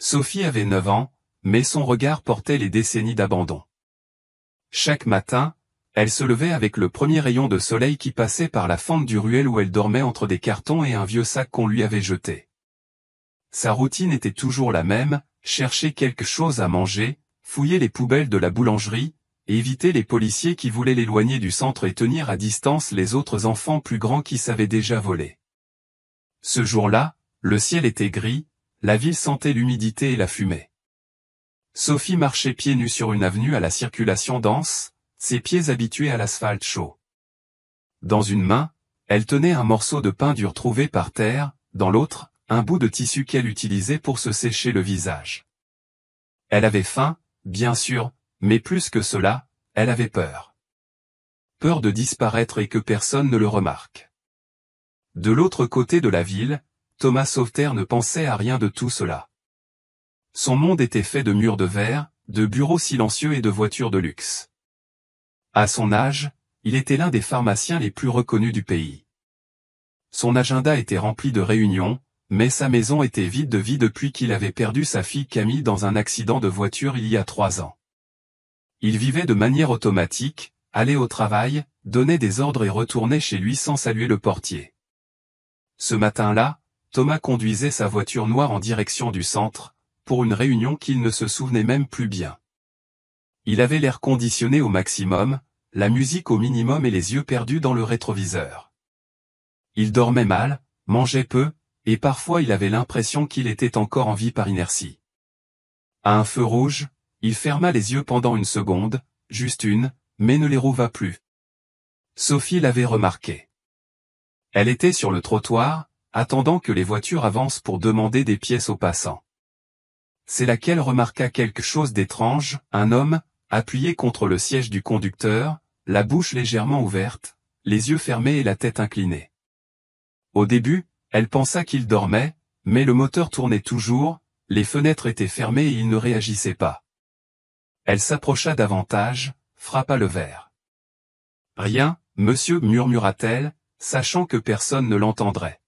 Sophie avait 9 ans, mais son regard portait les décennies d'abandon. Chaque matin, elle se levait avec le premier rayon de soleil qui passait par la fente du ruelle où elle dormait entre des cartons et un vieux sac qu'on lui avait jeté. Sa routine était toujours la même, chercher quelque chose à manger, fouiller les poubelles de la boulangerie, éviter les policiers qui voulaient l'éloigner du centre et tenir à distance les autres enfants plus grands qui savaient déjà voler. Ce jour-là, le ciel était gris, la ville sentait l'humidité et la fumée. Sophie marchait pieds nus sur une avenue à la circulation dense, ses pieds habitués à l'asphalte chaud. Dans une main, elle tenait un morceau de pain dur trouvé par terre, dans l'autre, un bout de tissu qu'elle utilisait pour se sécher le visage. Elle avait faim, bien sûr, mais plus que cela, elle avait peur. Peur de disparaître et que personne ne le remarque. De l'autre côté de la ville, Thomas Sauveterre ne pensait à rien de tout cela. Son monde était fait de murs de verre, de bureaux silencieux et de voitures de luxe. À son âge, il était l'un des pharmaciens les plus reconnus du pays. Son agenda était rempli de réunions, mais sa maison était vide de vie depuis qu'il avait perdu sa fille Camille dans un accident de voiture il y a 3 ans. Il vivait de manière automatique, allait au travail, donnait des ordres et retournait chez lui sans saluer le portier. Ce matin-là, Thomas conduisait sa voiture noire en direction du centre, pour une réunion qu'il ne se souvenait même plus bien. Il avait l'air conditionné au maximum, la musique au minimum et les yeux perdus dans le rétroviseur. Il dormait mal, mangeait peu, et parfois il avait l'impression qu'il était encore en vie par inertie. À un feu rouge, il ferma les yeux pendant une seconde, juste une, mais ne les rouvra plus. Sophie l'avait remarqué. Elle était sur le trottoir, attendant que les voitures avancent pour demander des pièces aux passants. C'est là qu'elle remarqua quelque chose d'étrange, un homme, appuyé contre le siège du conducteur, la bouche légèrement ouverte, les yeux fermés et la tête inclinée. Au début, elle pensa qu'il dormait, mais le moteur tournait toujours, les fenêtres étaient fermées et il ne réagissait pas. Elle s'approcha davantage, frappa le verre. « Rien, monsieur, murmura-t-elle, sachant que personne ne l'entendrait.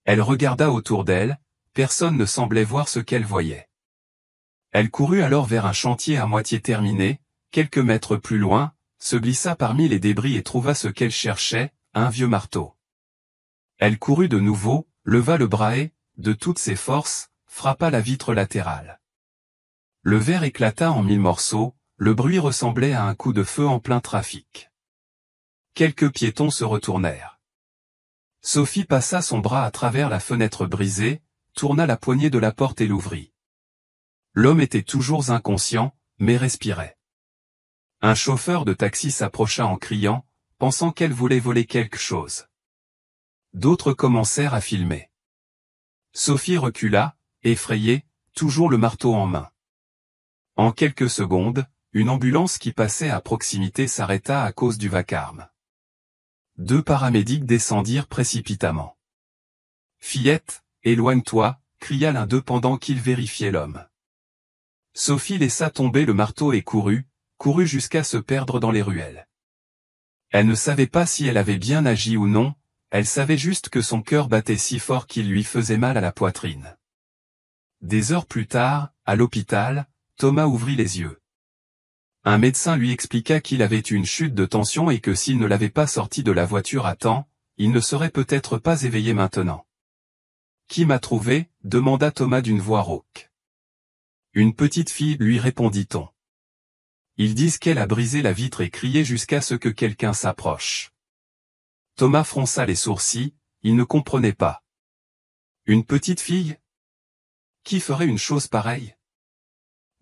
Elle regarda autour d'elle, personne ne semblait voir ce qu'elle voyait. Elle courut alors vers un chantier à moitié terminé, quelques mètres plus loin, se glissa parmi les débris et trouva ce qu'elle cherchait, un vieux marteau. Elle courut de nouveau, leva le bras et, de toutes ses forces, frappa la vitre latérale. Le verre éclata en 1000 morceaux, le bruit ressemblait à un coup de feu en plein trafic. Quelques piétons se retournèrent. Sophie passa son bras à travers la fenêtre brisée, tourna la poignée de la porte et l'ouvrit. L'homme était toujours inconscient, mais respirait. Un chauffeur de taxi s'approcha en criant, pensant qu'elle voulait voler quelque chose. D'autres commencèrent à filmer. Sophie recula, effrayée, toujours le marteau en main. En quelques secondes, une ambulance qui passait à proximité s'arrêta à cause du vacarme. 2 paramédics descendirent précipitamment. « Fillette, éloigne-toi » cria l'un d'eux pendant qu'il vérifiait l'homme. Sophie laissa tomber le marteau et courut jusqu'à se perdre dans les ruelles. Elle ne savait pas si elle avait bien agi ou non, elle savait juste que son cœur battait si fort qu'il lui faisait mal à la poitrine. Des heures plus tard, à l'hôpital, Thomas ouvrit les yeux. Un médecin lui expliqua qu'il avait eu une chute de tension et que s'il ne l'avait pas sorti de la voiture à temps, il ne serait peut-être pas éveillé maintenant. « Qui m'a trouvé ?» demanda Thomas d'une voix rauque. « Une petite fille, lui répondit-on. Ils disent qu'elle a brisé la vitre et crié jusqu'à ce que quelqu'un s'approche. » Thomas fronça les sourcils, il ne comprenait pas. « Une petite fille ? Qui ferait une chose pareille ?»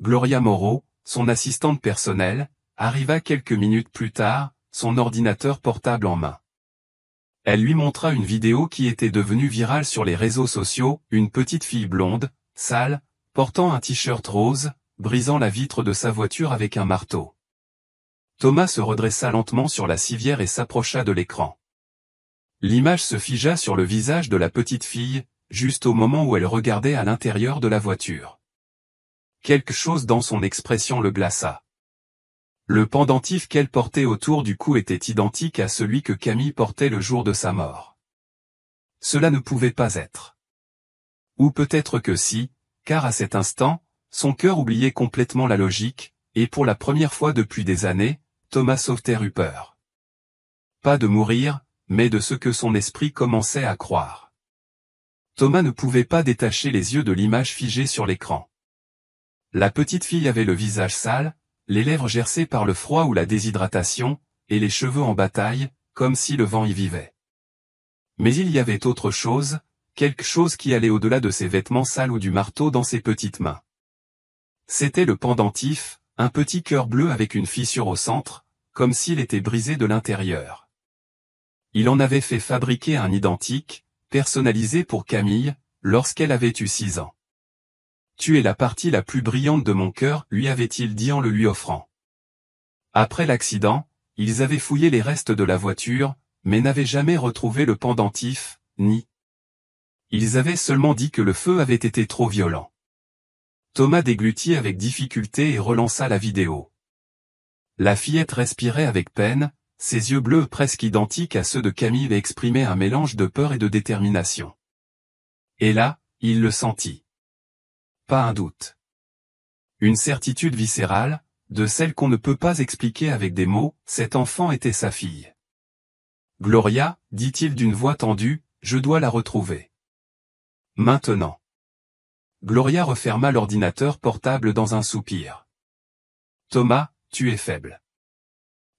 Gloria Moreau, son assistante personnelle, arriva quelques minutes plus tard, son ordinateur portable en main. Elle lui montra une vidéo qui était devenue virale sur les réseaux sociaux, une petite fille blonde, sale, portant un t-shirt rose, brisant la vitre de sa voiture avec un marteau. Thomas se redressa lentement sur la civière et s'approcha de l'écran. L'image se figea sur le visage de la petite fille, juste au moment où elle regardait à l'intérieur de la voiture. Quelque chose dans son expression le glaça. Le pendentif qu'elle portait autour du cou était identique à celui que Camille portait le jour de sa mort. Cela ne pouvait pas être. Ou peut-être que si, car à cet instant, son cœur oubliait complètement la logique, et pour la première fois depuis des années, Thomas Sauveterre eut peur. Pas de mourir, mais de ce que son esprit commençait à croire. Thomas ne pouvait pas détacher les yeux de l'image figée sur l'écran. La petite fille avait le visage sale, les lèvres gercées par le froid ou la déshydratation, et les cheveux en bataille, comme si le vent y vivait. Mais il y avait autre chose, quelque chose qui allait au-delà de ses vêtements sales ou du marteau dans ses petites mains. C'était le pendentif, un petit cœur bleu avec une fissure au centre, comme s'il était brisé de l'intérieur. Il en avait fait fabriquer un identique, personnalisé pour Camille, lorsqu'elle avait eu 6 ans. « Tu es la partie la plus brillante de mon cœur, lui avait-il dit en le lui offrant. Après l'accident, ils avaient fouillé les restes de la voiture, mais n'avaient jamais retrouvé le pendentif, ni. Ils avaient seulement dit que le feu avait été trop violent. Thomas déglutit avec difficulté et relança la vidéo. La fillette respirait avec peine, ses yeux bleus presque identiques à ceux de Camille exprimaient un mélange de peur et de détermination. Et là, il le sentit. Pas un doute. Une certitude viscérale, de celle qu'on ne peut pas expliquer avec des mots, cet enfant était sa fille. Gloria, dit-il d'une voix tendue, je dois la retrouver. Maintenant. Gloria referma l'ordinateur portable dans un soupir. Thomas, tu es faible.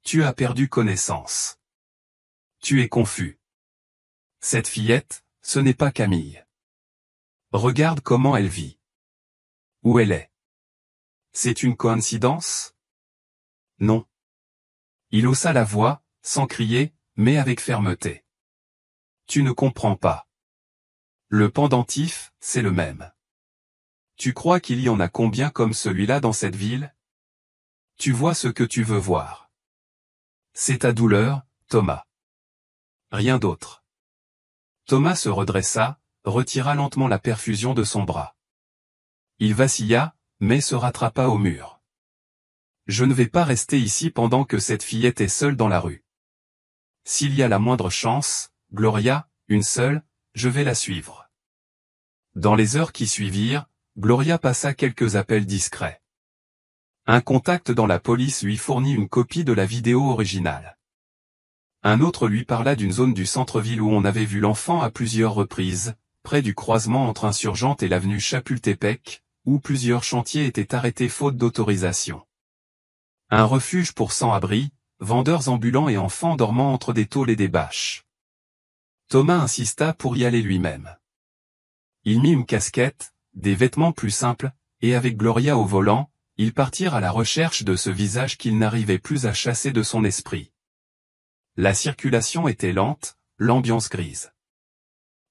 Tu as perdu connaissance. Tu es confus. Cette fillette, ce n'est pas Camille. Regarde comment elle vit. Où elle est. C'est une coïncidence? Non. Il haussa la voix, sans crier, mais avec fermeté. Tu ne comprends pas. Le pendentif, c'est le même. Tu crois qu'il y en a combien comme celui-là dans cette ville? Tu vois ce que tu veux voir. C'est ta douleur, Thomas. Rien d'autre. Thomas se redressa, retira lentement la perfusion de son bras. Il vacilla, mais se rattrapa au mur. Je ne vais pas rester ici pendant que cette fillette est seule dans la rue. S'il y a la moindre chance, Gloria, une seule, je vais la suivre. Dans les heures qui suivirent, Gloria passa quelques appels discrets. Un contact dans la police lui fournit une copie de la vidéo originale. Un autre lui parla d'une zone du centre-ville où on avait vu l'enfant à plusieurs reprises, près du croisement entre Insurgente et l'avenue Chapultepec, où plusieurs chantiers étaient arrêtés faute d'autorisation. Un refuge pour sans-abri, vendeurs ambulants et enfants dormant entre des tôles et des bâches. Thomas insista pour y aller lui-même. Il mit une casquette, des vêtements plus simples, et avec Gloria au volant, ils partirent à la recherche de ce visage qu'il n'arrivait plus à chasser de son esprit. La circulation était lente, l'ambiance grise.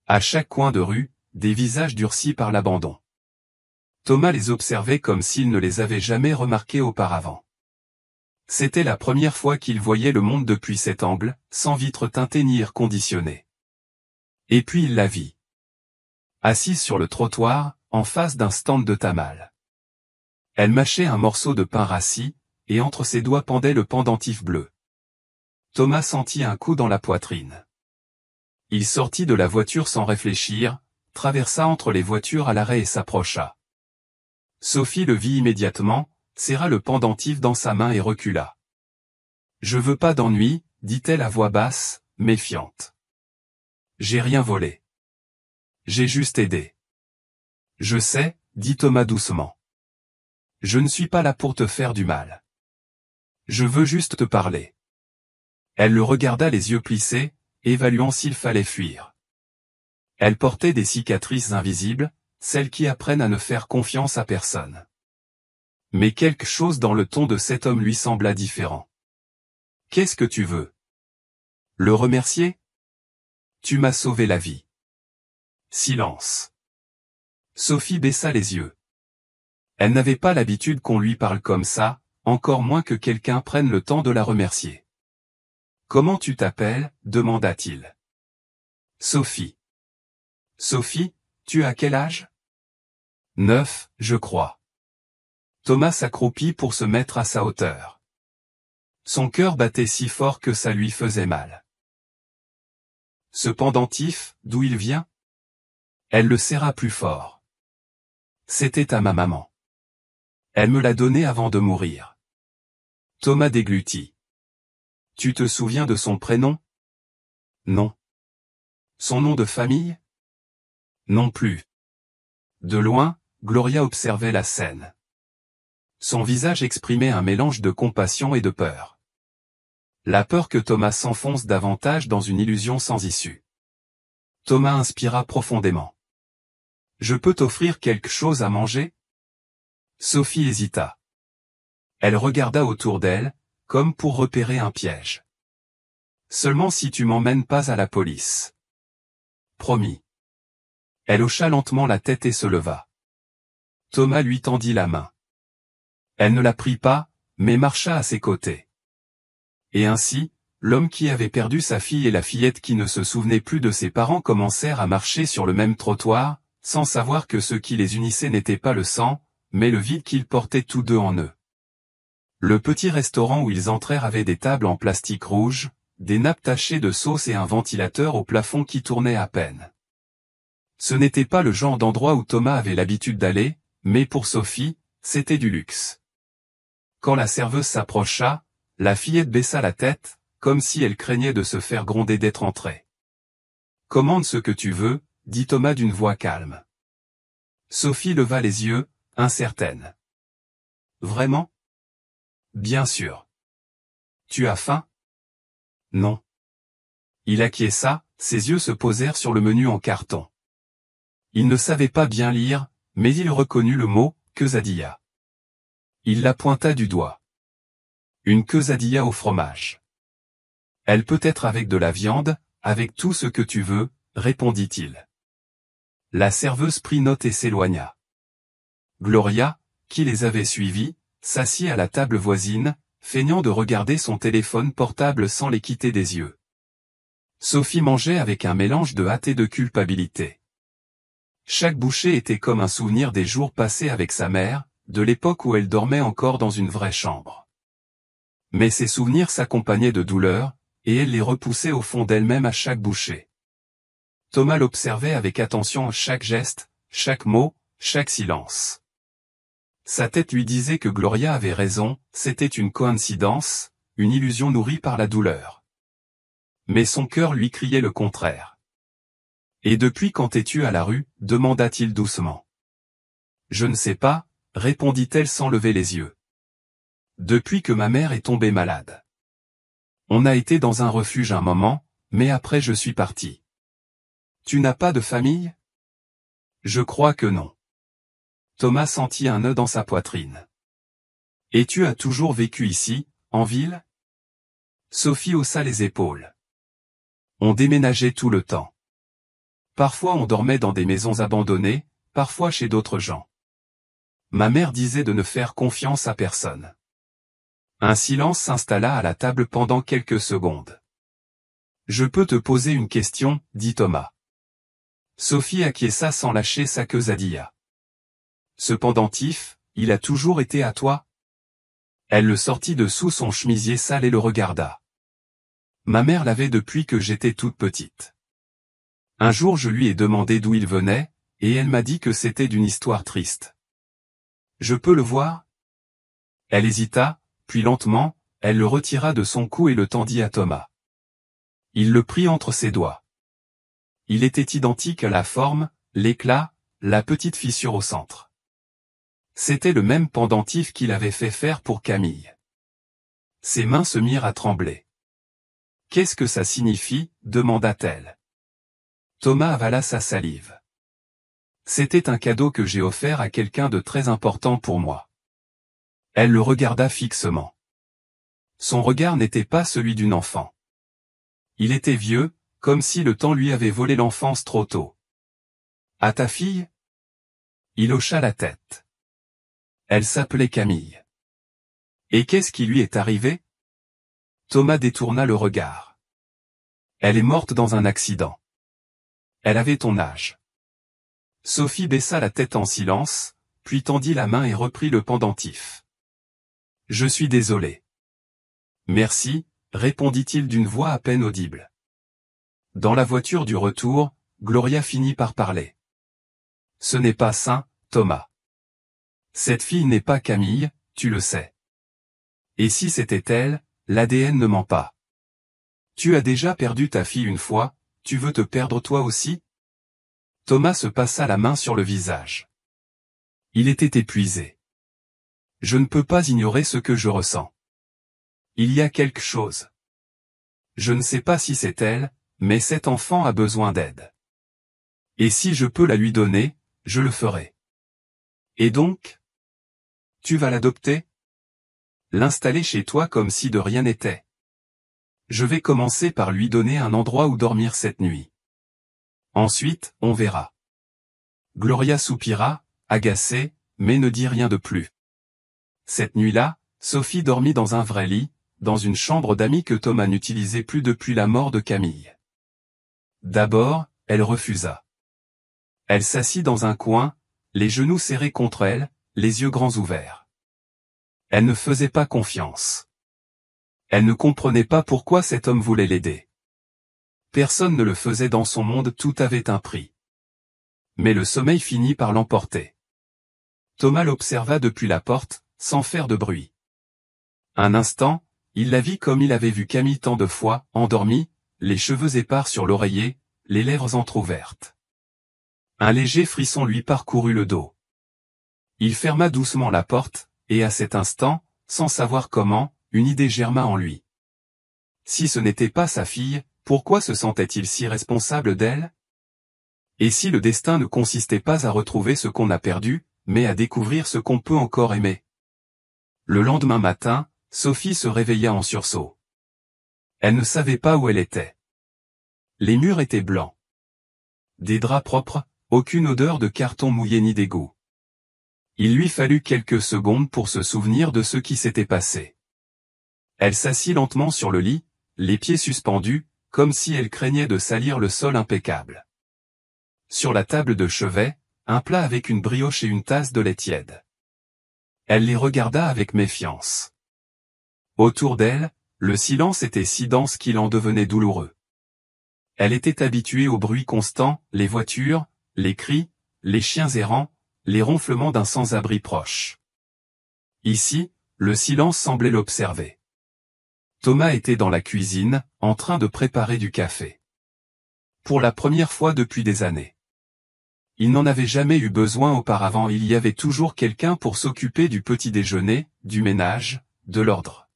À chaque coin de rue, des visages durcis par l'abandon. Thomas les observait comme s'il ne les avait jamais remarqués auparavant. C'était la première fois qu'il voyait le monde depuis cet angle, sans vitre teintée ni air conditionné. Et puis il la vit. Assise sur le trottoir, en face d'un stand de tamal. Elle mâchait un morceau de pain rassis, et entre ses doigts pendait le pendentif bleu. Thomas sentit un coup dans la poitrine. Il sortit de la voiture sans réfléchir, traversa entre les voitures à l'arrêt et s'approcha. Sophie le vit immédiatement, serra le pendentif dans sa main et recula. « Je veux pas d'ennui, dit-elle à voix basse, méfiante. J'ai rien volé. J'ai juste aidé. Je sais, dit Thomas doucement. Je ne suis pas là pour te faire du mal. Je veux juste te parler. Elle le regarda les yeux plissés, évaluant s'il fallait fuir. Elle portait des cicatrices invisibles, celles qui apprennent à ne faire confiance à personne. Mais quelque chose dans le ton de cet homme lui sembla différent. Qu'est-ce que tu veux? Le remercier? Tu m'as sauvé la vie. Silence. Sophie baissa les yeux. Elle n'avait pas l'habitude qu'on lui parle comme ça, encore moins que quelqu'un prenne le temps de la remercier. Comment tu t'appelles? Demanda-t-il. Sophie. Sophie, tu as quel âge? 9, je crois. Thomas s'accroupit pour se mettre à sa hauteur. Son cœur battait si fort que ça lui faisait mal. Ce pendentif, d'où il vient? Elle le serra plus fort. C'était à ma maman. Elle me l'a donné avant de mourir. Thomas déglutit. Tu te souviens de son prénom? Non. Son nom de famille? Non plus. De loin, Gloria observait la scène. Son visage exprimait un mélange de compassion et de peur. La peur que Thomas s'enfonce davantage dans une illusion sans issue. Thomas inspira profondément. Je peux t'offrir quelque chose à manger? Sophie hésita. Elle regarda autour d'elle, comme pour repérer un piège. Seulement si tu m'emmènes pas à la police. Promis. Elle hocha lentement la tête et se leva. Thomas lui tendit la main. Elle ne la prit pas, mais marcha à ses côtés. Et ainsi, l'homme qui avait perdu sa fille et la fillette qui ne se souvenait plus de ses parents commencèrent à marcher sur le même trottoir, sans savoir que ce qui les unissait n'était pas le sang, mais le vide qu'ils portaient tous deux en eux. Le petit restaurant où ils entrèrent avait des tables en plastique rouge, des nappes tachées de sauce et un ventilateur au plafond qui tournait à peine. Ce n'était pas le genre d'endroit où Thomas avait l'habitude d'aller, mais pour Sophie, c'était du luxe. Quand la serveuse s'approcha, la fillette baissa la tête, comme si elle craignait de se faire gronder d'être entrée. « Commande ce que tu veux, » dit Thomas d'une voix calme. Sophie leva les yeux, incertaine. « Vraiment? » ?»« Bien sûr. »« Tu as faim? » ?»« Non. » Il acquiesça, ses yeux se posèrent sur le menu en carton. Il ne savait pas bien lire, mais il reconnut le mot « quesadilla ». Il la pointa du doigt. « Une quesadilla au fromage. »« Elle peut être avec de la viande, avec tout ce que tu veux, » répondit-il. La serveuse prit note et s'éloigna. Gloria, qui les avait suivis, s'assit à la table voisine, feignant de regarder son téléphone portable sans les quitter des yeux. Sophie mangeait avec un mélange de hâte et de culpabilité. Chaque bouchée était comme un souvenir des jours passés avec sa mère, de l'époque où elle dormait encore dans une vraie chambre. Mais ces souvenirs s'accompagnaient de douleur, et elle les repoussait au fond d'elle-même à chaque bouchée. Thomas l'observait avec attention à chaque geste, chaque mot, chaque silence. Sa tête lui disait que Gloria avait raison, c'était une coïncidence, une illusion nourrie par la douleur. Mais son cœur lui criait le contraire. « Et depuis quand es-tu à la rue ?» demanda-t-il doucement. « Je ne sais pas » répondit-elle sans lever les yeux. « Depuis que ma mère est tombée malade. On a été dans un refuge un moment, mais après je suis parti. »« Tu n'as pas de famille ? » ?»« Je crois que non. » Thomas sentit un nœud dans sa poitrine. « Et tu as toujours vécu ici, en ville ?» Sophie haussa les épaules. « On déménageait tout le temps. Parfois on dormait dans des maisons abandonnées, parfois chez d'autres gens. Ma mère disait de ne faire confiance à personne. » Un silence s'installa à la table pendant quelques secondes. « Je peux te poser une question, » dit Thomas. Sophie acquiesça sans lâcher sa quesadilla. « Ce pendentif, il a toujours été à toi ?» Elle le sortit de sous son chemisier sale et le regarda. « Ma mère l'avait depuis que j'étais toute petite. Un jour je lui ai demandé d'où il venait, et elle m'a dit que c'était d'une histoire triste. Je peux le voir ? » Elle hésita, puis lentement, elle le retira de son cou et le tendit à Thomas. Il le prit entre ses doigts. Il était identique à la forme, l'éclat, la petite fissure au centre. C'était le même pendentif qu'il avait fait faire pour Camille. Ses mains se mirent à trembler. « Qu'est-ce que ça signifie ?» demanda-t-elle. Thomas avala sa salive. « C'était un cadeau que j'ai offert à quelqu'un de très important pour moi. » Elle le regarda fixement. Son regard n'était pas celui d'une enfant. Il était vieux, comme si le temps lui avait volé l'enfance trop tôt. « À ta fille ?» Il hocha la tête. Elle s'appelait Camille. « Et qu'est-ce qui lui est arrivé ?» Thomas détourna le regard. « Elle est morte dans un accident. Elle avait ton âge. » Sophie baissa la tête en silence, puis tendit la main et reprit le pendentif. « Je suis désolé. »« Merci » répondit-il d'une voix à peine audible. Dans la voiture du retour, Gloria finit par parler. « Ce n'est pas sain, Thomas. Cette fille n'est pas Camille, tu le sais. Et si c'était elle, l'ADN ne ment pas. Tu as déjà perdu ta fille une fois, tu veux te perdre toi aussi? Thomas se passa la main sur le visage. Il était épuisé. Je ne peux pas ignorer ce que je ressens. Il y a quelque chose. Je ne sais pas si c'est elle, mais cet enfant a besoin d'aide. Et si je peux la lui donner, je le ferai. Et donc? Tu vas l'adopter? L'installer chez toi comme si de rien n'était. Je vais commencer par lui donner un endroit où dormir cette nuit. Ensuite, on verra. Gloria soupira, agacée, mais ne dit rien de plus. Cette nuit-là, Sophie dormit dans un vrai lit, dans une chambre d'amis que Thomas n'utilisait plus depuis la mort de Camille. D'abord, elle refusa. Elle s'assit dans un coin, les genoux serrés contre elle, les yeux grands ouverts. Elle ne faisait pas confiance. Elle ne comprenait pas pourquoi cet homme voulait l'aider. Personne ne le faisait dans son monde, tout avait un prix. Mais le sommeil finit par l'emporter. Thomas l'observa depuis la porte, sans faire de bruit. Un instant, il la vit comme il avait vu Camille tant de fois, endormie, les cheveux épars sur l'oreiller, les lèvres entr'ouvertes. Un léger frisson lui parcourut le dos. Il ferma doucement la porte, et à cet instant, sans savoir comment, une idée germa en lui. Si ce n'était pas sa fille, pourquoi se sentait-il si responsable d'elle? Et si le destin ne consistait pas à retrouver ce qu'on a perdu, mais à découvrir ce qu'on peut encore aimer? Le lendemain matin, Sophie se réveilla en sursaut. Elle ne savait pas où elle était. Les murs étaient blancs. Des draps propres, aucune odeur de carton mouillé ni d'égout. Il lui fallut quelques secondes pour se souvenir de ce qui s'était passé. Elle s'assit lentement sur le lit, les pieds suspendus, comme si elle craignait de salir le sol impeccable. Sur la table de chevet, un plat avec une brioche et une tasse de lait tiède. Elle les regarda avec méfiance. Autour d'elle, le silence était si dense qu'il en devenait douloureux. Elle était habituée au bruit constant, les voitures, les cris, les chiens errants, les ronflements d'un sans-abri proche. Ici, le silence semblait l'observer. Thomas était dans la cuisine, en train de préparer du café. Pour la première fois depuis des années. Il n'en avait jamais eu besoin auparavant, il y avait toujours quelqu'un pour s'occuper du petit déjeuner, du ménage, de l'ordre.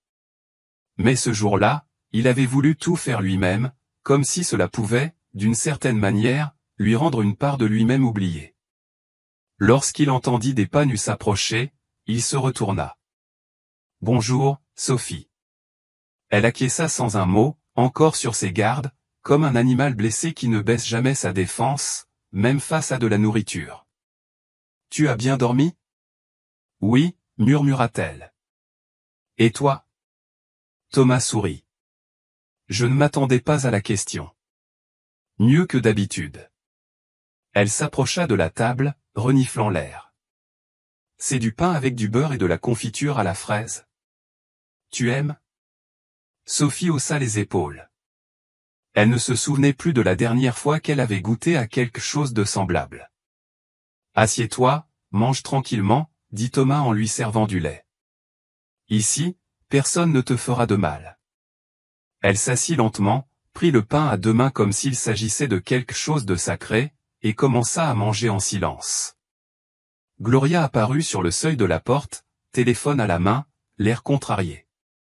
Mais ce jour-là, il avait voulu tout faire lui-même, comme si cela pouvait, d'une certaine manière, lui rendre une part de lui-même oubliée. Lorsqu'il entendit des pas nus s'approcher, il se retourna. « Bonjour, Sophie. » Elle acquiesça sans un mot, encore sur ses gardes, comme un animal blessé qui ne baisse jamais sa défense, même face à de la nourriture. « Tu as bien dormi? » « Oui, » murmura-t-elle. « Et toi? » Thomas sourit. « Je ne m'attendais pas à la question. »« Mieux que d'habitude. » Elle s'approcha de la table, reniflant l'air. « C'est du pain avec du beurre et de la confiture à la fraise. Tu aimes? » Sophie haussa les épaules. Elle ne se souvenait plus de la dernière fois qu'elle avait goûté à quelque chose de semblable. « Assieds-toi, mange tranquillement, » dit Thomas en lui servant du lait. « Ici, personne ne te fera de mal. » Elle s'assit lentement, prit le pain à deux mains comme s'il s'agissait de quelque chose de sacré, et commença à manger en silence. Gloria apparut sur le seuil de la porte, téléphone à la main, l'air contrarié.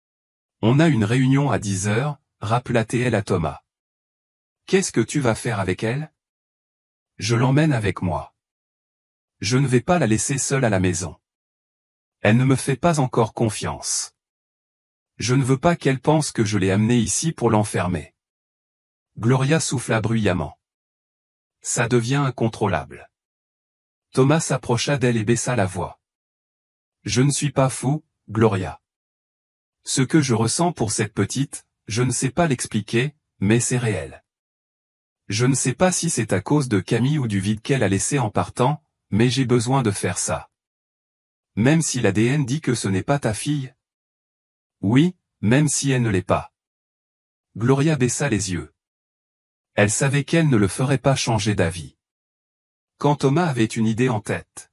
« On a une réunion à 10 heures, » rappela-t-elle à Thomas. « Qu'est-ce que tu vas faire avec elle? »« Je l'emmène avec moi. Je ne vais pas la laisser seule à la maison. Elle ne me fait pas encore confiance. Je ne veux pas qu'elle pense que je l'ai amenée ici pour l'enfermer. » Gloria souffla bruyamment. « Ça devient incontrôlable. » Thomas s'approcha d'elle et baissa la voix. « Je ne suis pas fou, Gloria. Ce que je ressens pour cette petite, je ne sais pas l'expliquer, mais c'est réel. Je ne sais pas si c'est à cause de Camille ou du vide qu'elle a laissé en partant, mais j'ai besoin de faire ça. Même si l'ADN dit que ce n'est pas ta fille. Oui, même si elle ne l'est pas. » Gloria baissa les yeux. Elle savait qu'elle ne le ferait pas changer d'avis. Quand Thomas avait une idée en tête.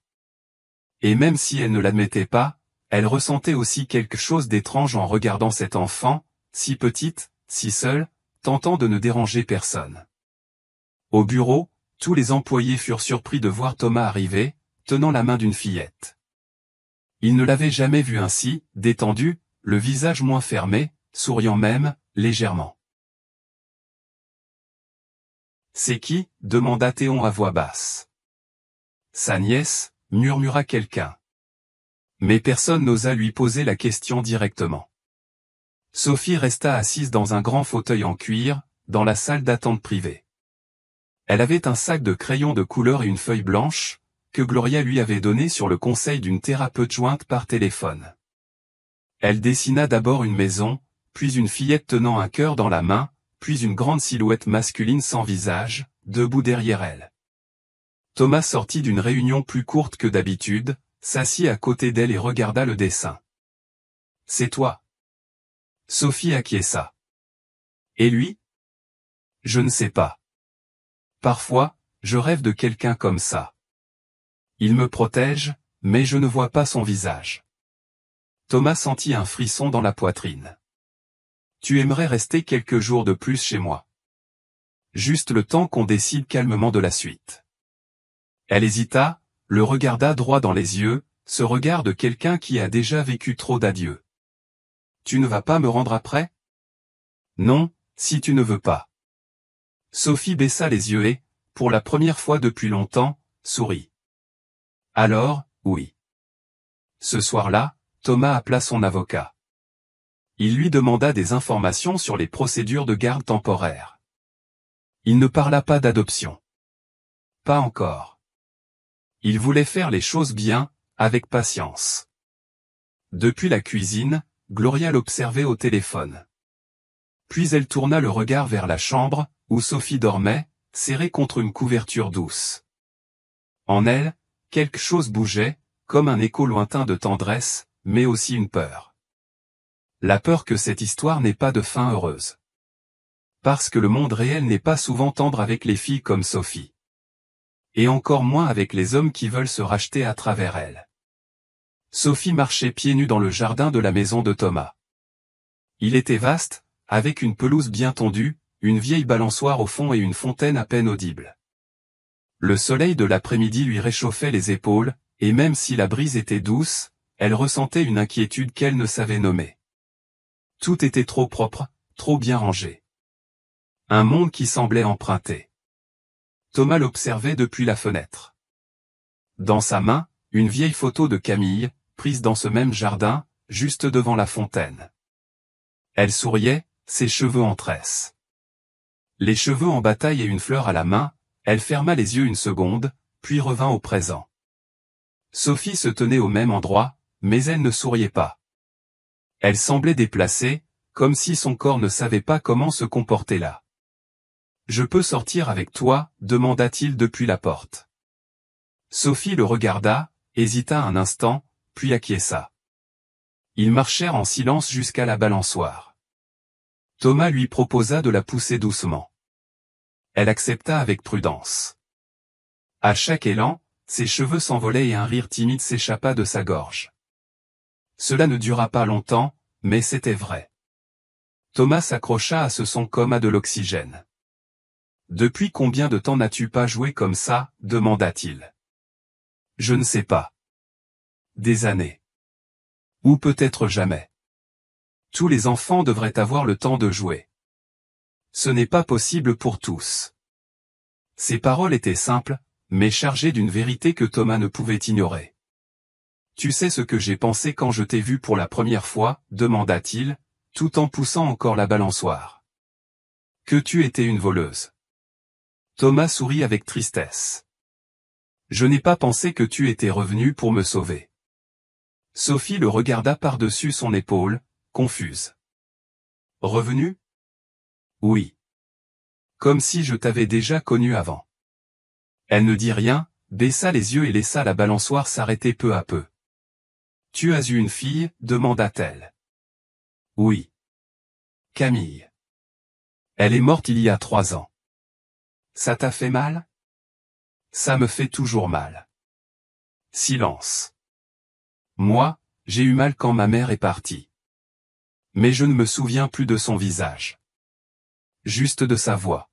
Et même si elle ne l'admettait pas, elle ressentait aussi quelque chose d'étrange en regardant cette enfant, si petite, si seule, tentant de ne déranger personne. Au bureau, tous les employés furent surpris de voir Thomas arriver, tenant la main d'une fillette. Ils ne l'avaient jamais vu ainsi, détendu, le visage moins fermé, souriant même, légèrement. « C'est qui ?» demanda Théon à voix basse. « Sa nièce » murmura quelqu'un. Mais personne n'osa lui poser la question directement. Sophie resta assise dans un grand fauteuil en cuir, dans la salle d'attente privée. Elle avait un sac de crayons de couleur et une feuille blanche, que Gloria lui avait donné sur le conseil d'une thérapeute jointe par téléphone. Elle dessina d'abord une maison, puis une fillette tenant un cœur dans la main, puis une grande silhouette masculine sans visage, debout derrière elle. Thomas sortit d'une réunion plus courte que d'habitude, s'assit à côté d'elle et regarda le dessin. « C'est toi. » Sophie acquiesça. « Et lui ? » « Je ne sais pas. Parfois, je rêve de quelqu'un comme ça. Il me protège, mais je ne vois pas son visage. » Thomas sentit un frisson dans la poitrine. « Tu aimerais rester quelques jours de plus chez moi. Juste le temps qu'on décide calmement de la suite. » Elle hésita, le regarda droit dans les yeux, ce regard de quelqu'un qui a déjà vécu trop d'adieux. « Tu ne vas pas me rendre après ? » ?»« Non, si tu ne veux pas. » Sophie baissa les yeux et, pour la première fois depuis longtemps, sourit. « Alors, oui. » Ce soir-là, Thomas appela son avocat. Il lui demanda des informations sur les procédures de garde temporaire. Il ne parla pas d'adoption. Pas encore. Il voulait faire les choses bien, avec patience. Depuis la cuisine, Gloria l'observait au téléphone. Puis elle tourna le regard vers la chambre, où Sophie dormait, serrée contre une couverture douce. En elle, quelque chose bougeait, comme un écho lointain de tendresse, mais aussi une peur. La peur que cette histoire n'ait pas de fin heureuse. Parce que le monde réel n'est pas souvent tendre avec les filles comme Sophie. Et encore moins avec les hommes qui veulent se racheter à travers elle. Sophie marchait pieds nus dans le jardin de la maison de Thomas. Il était vaste, avec une pelouse bien tondue, une vieille balançoire au fond et une fontaine à peine audible. Le soleil de l'après-midi lui réchauffait les épaules, et même si la brise était douce, elle ressentait une inquiétude qu'elle ne savait nommer. Tout était trop propre, trop bien rangé. Un monde qui semblait emprunté. Thomas l'observait depuis la fenêtre. Dans sa main, une vieille photo de Camille, prise dans ce même jardin, juste devant la fontaine. Elle souriait, ses cheveux en tresse. Les cheveux en bataille et une fleur à la main, elle ferma les yeux une seconde, puis revint au présent. Sophie se tenait au même endroit, mais elle ne souriait pas. Elle semblait déplacée, comme si son corps ne savait pas comment se comporter là. « Je peux sortir avec toi ?» demanda-t-il depuis la porte. Sophie le regarda, hésita un instant, puis acquiesça. Ils marchèrent en silence jusqu'à la balançoire. Thomas lui proposa de la pousser doucement. Elle accepta avec prudence. À chaque élan, ses cheveux s'envolaient et un rire timide s'échappa de sa gorge. Cela ne dura pas longtemps, mais c'était vrai. Thomas s'accrocha à ce son comme à de l'oxygène. « Depuis combien de temps n'as-tu pas joué comme ça ?» demanda-t-il. « Je ne sais pas. Des années. Ou peut-être jamais. Tous les enfants devraient avoir le temps de jouer. Ce n'est pas possible pour tous. » Ces paroles étaient simples, mais chargées d'une vérité que Thomas ne pouvait ignorer. « Tu sais ce que j'ai pensé quand je t'ai vu pour la première fois ?» demanda-t-il, tout en poussant encore la balançoire. « Que tu étais une voleuse. » Thomas sourit avec tristesse. « Je n'ai pas pensé que tu étais revenu pour me sauver. » Sophie le regarda par-dessus son épaule, confuse. « Revenu ? » ?»« Oui. Comme si je t'avais déjà connu avant. » Elle ne dit rien, baissa les yeux et laissa la balançoire s'arrêter peu à peu. « Tu as eu une fille ?» demanda-t-elle. « Oui. Camille. Elle est morte il y a 3 ans. » « Ça t'a fait mal ? » « Ça me fait toujours mal. » Silence. Moi, j'ai eu mal quand ma mère est partie. Mais je ne me souviens plus de son visage. Juste de sa voix.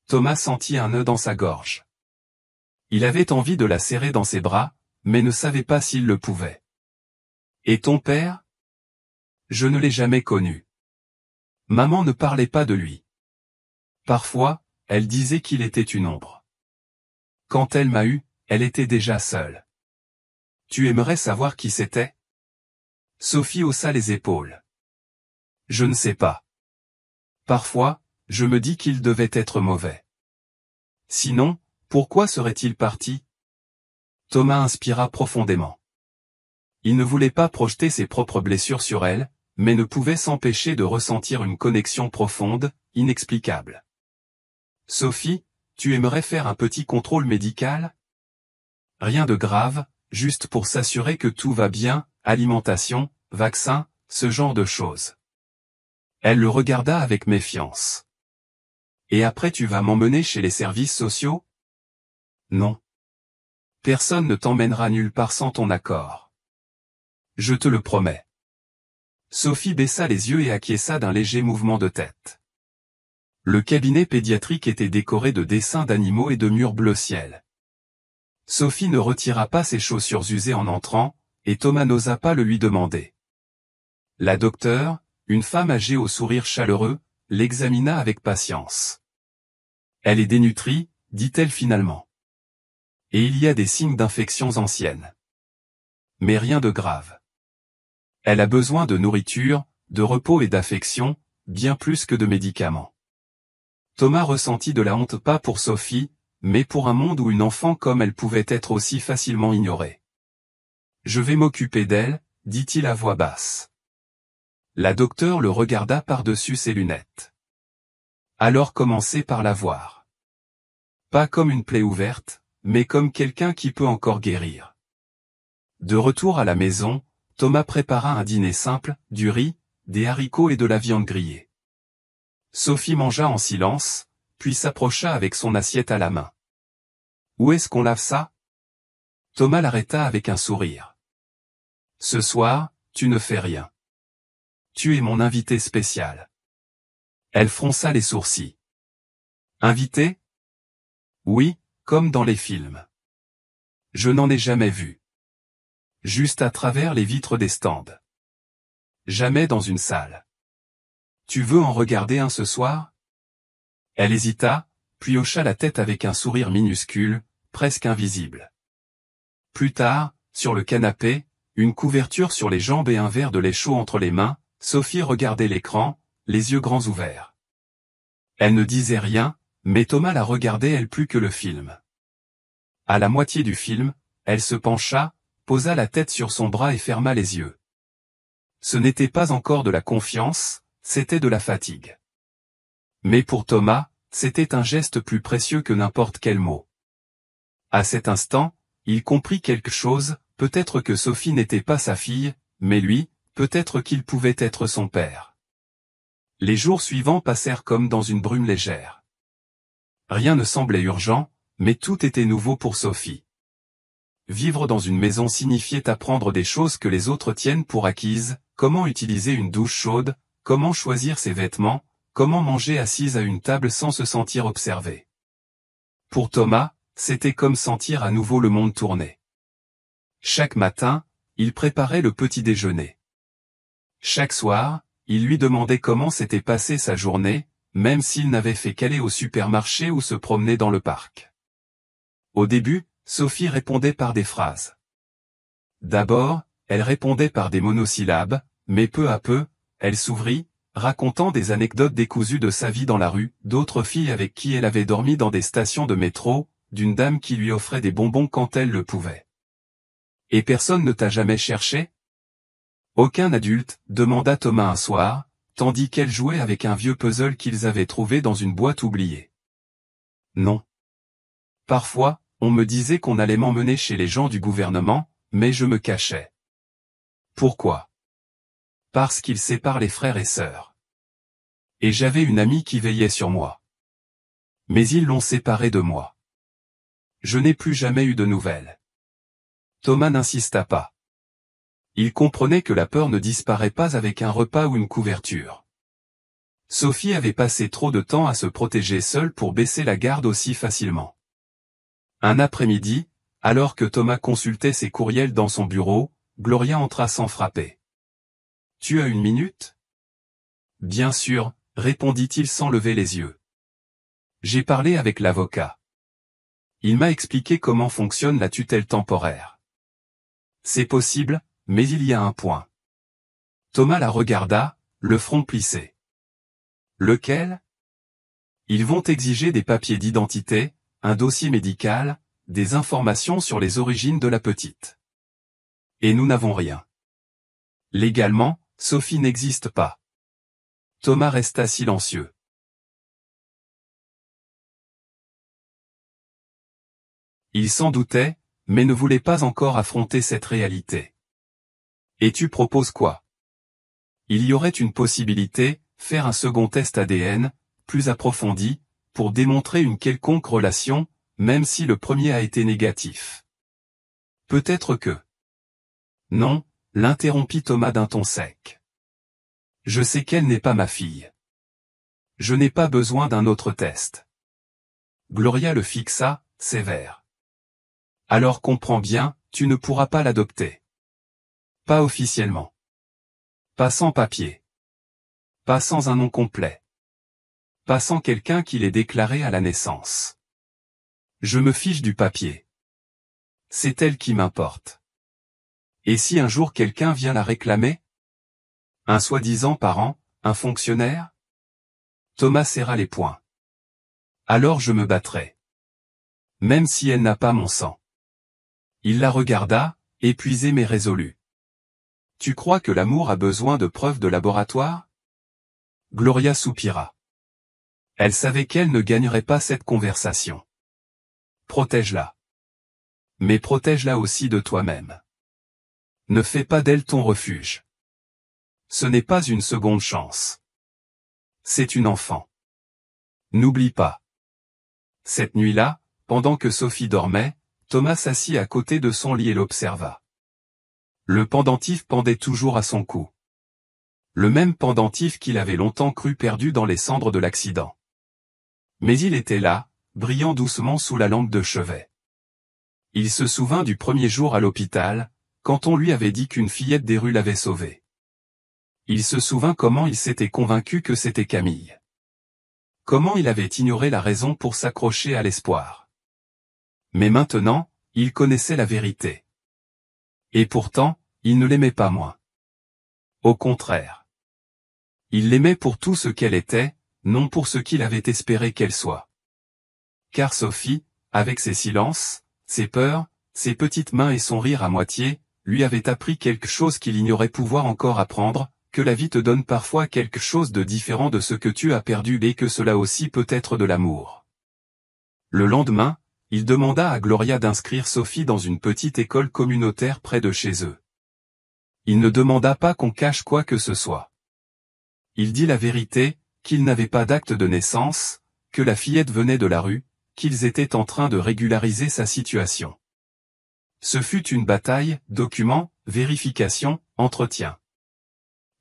Thomas sentit un nœud dans sa gorge. Il avait envie de la serrer dans ses bras, mais ne savait pas s'il le pouvait. Et ton père? Je ne l'ai jamais connu. Maman ne parlait pas de lui. Parfois, elle disait qu'il était une ombre. Quand elle m'a eu, elle était déjà seule. Tu aimerais savoir qui c'était? Sophie haussa les épaules. Je ne sais pas. Parfois, je me dis qu'il devait être mauvais. Sinon, pourquoi serait-il parti? Thomas inspira profondément. Il ne voulait pas projeter ses propres blessures sur elle, mais ne pouvait s'empêcher de ressentir une connexion profonde, inexplicable. Sophie, tu aimerais faire un petit contrôle médical? Rien de grave, juste pour s'assurer que tout va bien, alimentation, vaccin, ce genre de choses. Elle le regarda avec méfiance. Et après tu vas m'emmener chez les services sociaux? Non. Personne ne t'emmènera nulle part sans ton accord. Je te le promets. Sophie baissa les yeux et acquiesça d'un léger mouvement de tête. Le cabinet pédiatrique était décoré de dessins d'animaux et de murs bleu ciel. Sophie ne retira pas ses chaussures usées en entrant, et Thomas n'osa pas le lui demander. La docteure, une femme âgée au sourire chaleureux, l'examina avec patience. Elle est dénutrie, dit-elle finalement. Et il y a des signes d'infections anciennes. Mais rien de grave. Elle a besoin de nourriture, de repos et d'affection, bien plus que de médicaments. Thomas ressentit de la honte pas pour Sophie, mais pour un monde où une enfant comme elle pouvait être aussi facilement ignorée. Je vais m'occuper d'elle, dit-il à voix basse. La docteure le regarda par-dessus ses lunettes. Alors commencez par la voir. Pas comme une plaie ouverte, mais comme quelqu'un qui peut encore guérir. De retour à la maison, Thomas prépara un dîner simple, du riz, des haricots et de la viande grillée. Sophie mangea en silence, puis s'approcha avec son assiette à la main. Où est-ce qu'on lave ça? Thomas l'arrêta avec un sourire. Ce soir, tu ne fais rien. Tu es mon invité spécial. Elle fronça les sourcils. Invité? Oui, comme dans les films. Je n'en ai jamais vu. Juste à travers les vitres des stands. Jamais dans une salle. Tu veux en regarder un ce soir? Elle hésita, puis hocha la tête avec un sourire minuscule, presque invisible. Plus tard, sur le canapé, une couverture sur les jambes et un verre de lait chaud entre les mains, Sophie regardait l'écran, les yeux grands ouverts. Elle ne disait rien, mais Thomas la regardait elle plus que le film. À la moitié du film, elle se pencha, posa la tête sur son bras et ferma les yeux. Ce n'était pas encore de la confiance, c'était de la fatigue. Mais pour Thomas, c'était un geste plus précieux que n'importe quel mot. À cet instant, il comprit quelque chose, peut-être que Sophie n'était pas sa fille, mais lui, peut-être qu'il pouvait être son père. Les jours suivants passèrent comme dans une brume légère. Rien ne semblait urgent, mais tout était nouveau pour Sophie. Vivre dans une maison signifiait apprendre des choses que les autres tiennent pour acquises, comment utiliser une douche chaude, comment choisir ses vêtements, comment manger assise à une table sans se sentir observé. Pour Thomas, c'était comme sentir à nouveau le monde tourner. Chaque matin, il préparait le petit déjeuner. Chaque soir, il lui demandait comment s'était passée sa journée, même s'il n'avait fait qu'aller au supermarché ou se promener dans le parc. Au début, Sophie répondait par des phrases. D'abord, elle répondait par des monosyllabes, mais peu à peu, elle s'ouvrit, racontant des anecdotes décousues de sa vie dans la rue, d'autres filles avec qui elle avait dormi dans des stations de métro, d'une dame qui lui offrait des bonbons quand elle le pouvait. « Et personne ne t'a jamais cherché ?» Aucun adulte, demanda Thomas un soir, tandis qu'elle jouait avec un vieux puzzle qu'ils avaient trouvé dans une boîte oubliée. Non. Parfois, on me disait qu'on allait m'emmener chez les gens du gouvernement, mais je me cachais. Pourquoi? Parce qu'ils séparent les frères et sœurs. Et j'avais une amie qui veillait sur moi. Mais ils l'ont séparée de moi. Je n'ai plus jamais eu de nouvelles. Thomas n'insista pas. Il comprenait que la peur ne disparaît pas avec un repas ou une couverture. Sophie avait passé trop de temps à se protéger seule pour baisser la garde aussi facilement. Un après-midi, alors que Thomas consultait ses courriels dans son bureau, Gloria entra sans frapper. « Tu as une minute ?» « Bien sûr, » répondit-il sans lever les yeux. « J'ai parlé avec l'avocat. Il m'a expliqué comment fonctionne la tutelle temporaire. C'est possible, mais il y a un point. » Thomas la regarda, le front plissé. « Lequel ? » Ils vont exiger des papiers d'identité, un dossier médical, des informations sur les origines de la petite. Et nous n'avons rien. Légalement, Sophie n'existe pas. Thomas resta silencieux. Il s'en doutait, mais ne voulait pas encore affronter cette réalité. Et tu proposes quoi ? Il y aurait une possibilité, faire un second test ADN, plus approfondi, pour démontrer une quelconque relation, même si le premier a été négatif. Peut-être que... Non, l'interrompit Thomas d'un ton sec. Je sais qu'elle n'est pas ma fille. Je n'ai pas besoin d'un autre test. Gloria le fixa, sévère. Alors comprends bien, tu ne pourras pas l'adopter. Pas officiellement. Pas sans papier. Pas sans un nom complet. Pas sans quelqu'un qui l'ait déclaré à la naissance. Je me fiche du papier. C'est elle qui m'importe. Et si un jour quelqu'un vient la réclamer ? Un soi-disant parent, un fonctionnaire ? Thomas serra les poings. Alors je me battrai. Même si elle n'a pas mon sang. Il la regarda, épuisé mais résolu. Tu crois que l'amour a besoin de preuves de laboratoire ? Gloria soupira. Elle savait qu'elle ne gagnerait pas cette conversation. Protège-la. Mais protège-la aussi de toi-même. Ne fais pas d'elle ton refuge. Ce n'est pas une seconde chance. C'est une enfant. N'oublie pas. Cette nuit-là, pendant que Sophie dormait, Thomas s'assit à côté de son lit et l'observa. Le pendentif pendait toujours à son cou. Le même pendentif qu'il avait longtemps cru perdu dans les cendres de l'accident. Mais il était là, brillant doucement sous la lampe de chevet. Il se souvint du premier jour à l'hôpital, quand on lui avait dit qu'une fillette des rues l'avait sauvé. Il se souvint comment il s'était convaincu que c'était Camille. Comment il avait ignoré la raison pour s'accrocher à l'espoir. Mais maintenant, il connaissait la vérité. Et pourtant, il ne l'aimait pas moins. Au contraire. Il l'aimait pour tout ce qu'elle était, non pour ce qu'il avait espéré qu'elle soit. Car Sophie, avec ses silences, ses peurs, ses petites mains et son rire à moitié, lui avait appris quelque chose qu'il ignorait pouvoir encore apprendre, que la vie te donne parfois quelque chose de différent de ce que tu as perdu et que cela aussi peut être de l'amour. Le lendemain, il demanda à Gloria d'inscrire Sophie dans une petite école communautaire près de chez eux. Il ne demanda pas qu'on cache quoi que ce soit. Il dit la vérité, qu'il n'avait pas d'acte de naissance, que la fillette venait de la rue, qu'ils étaient en train de régulariser sa situation. Ce fut une bataille, documents, vérification, entretien.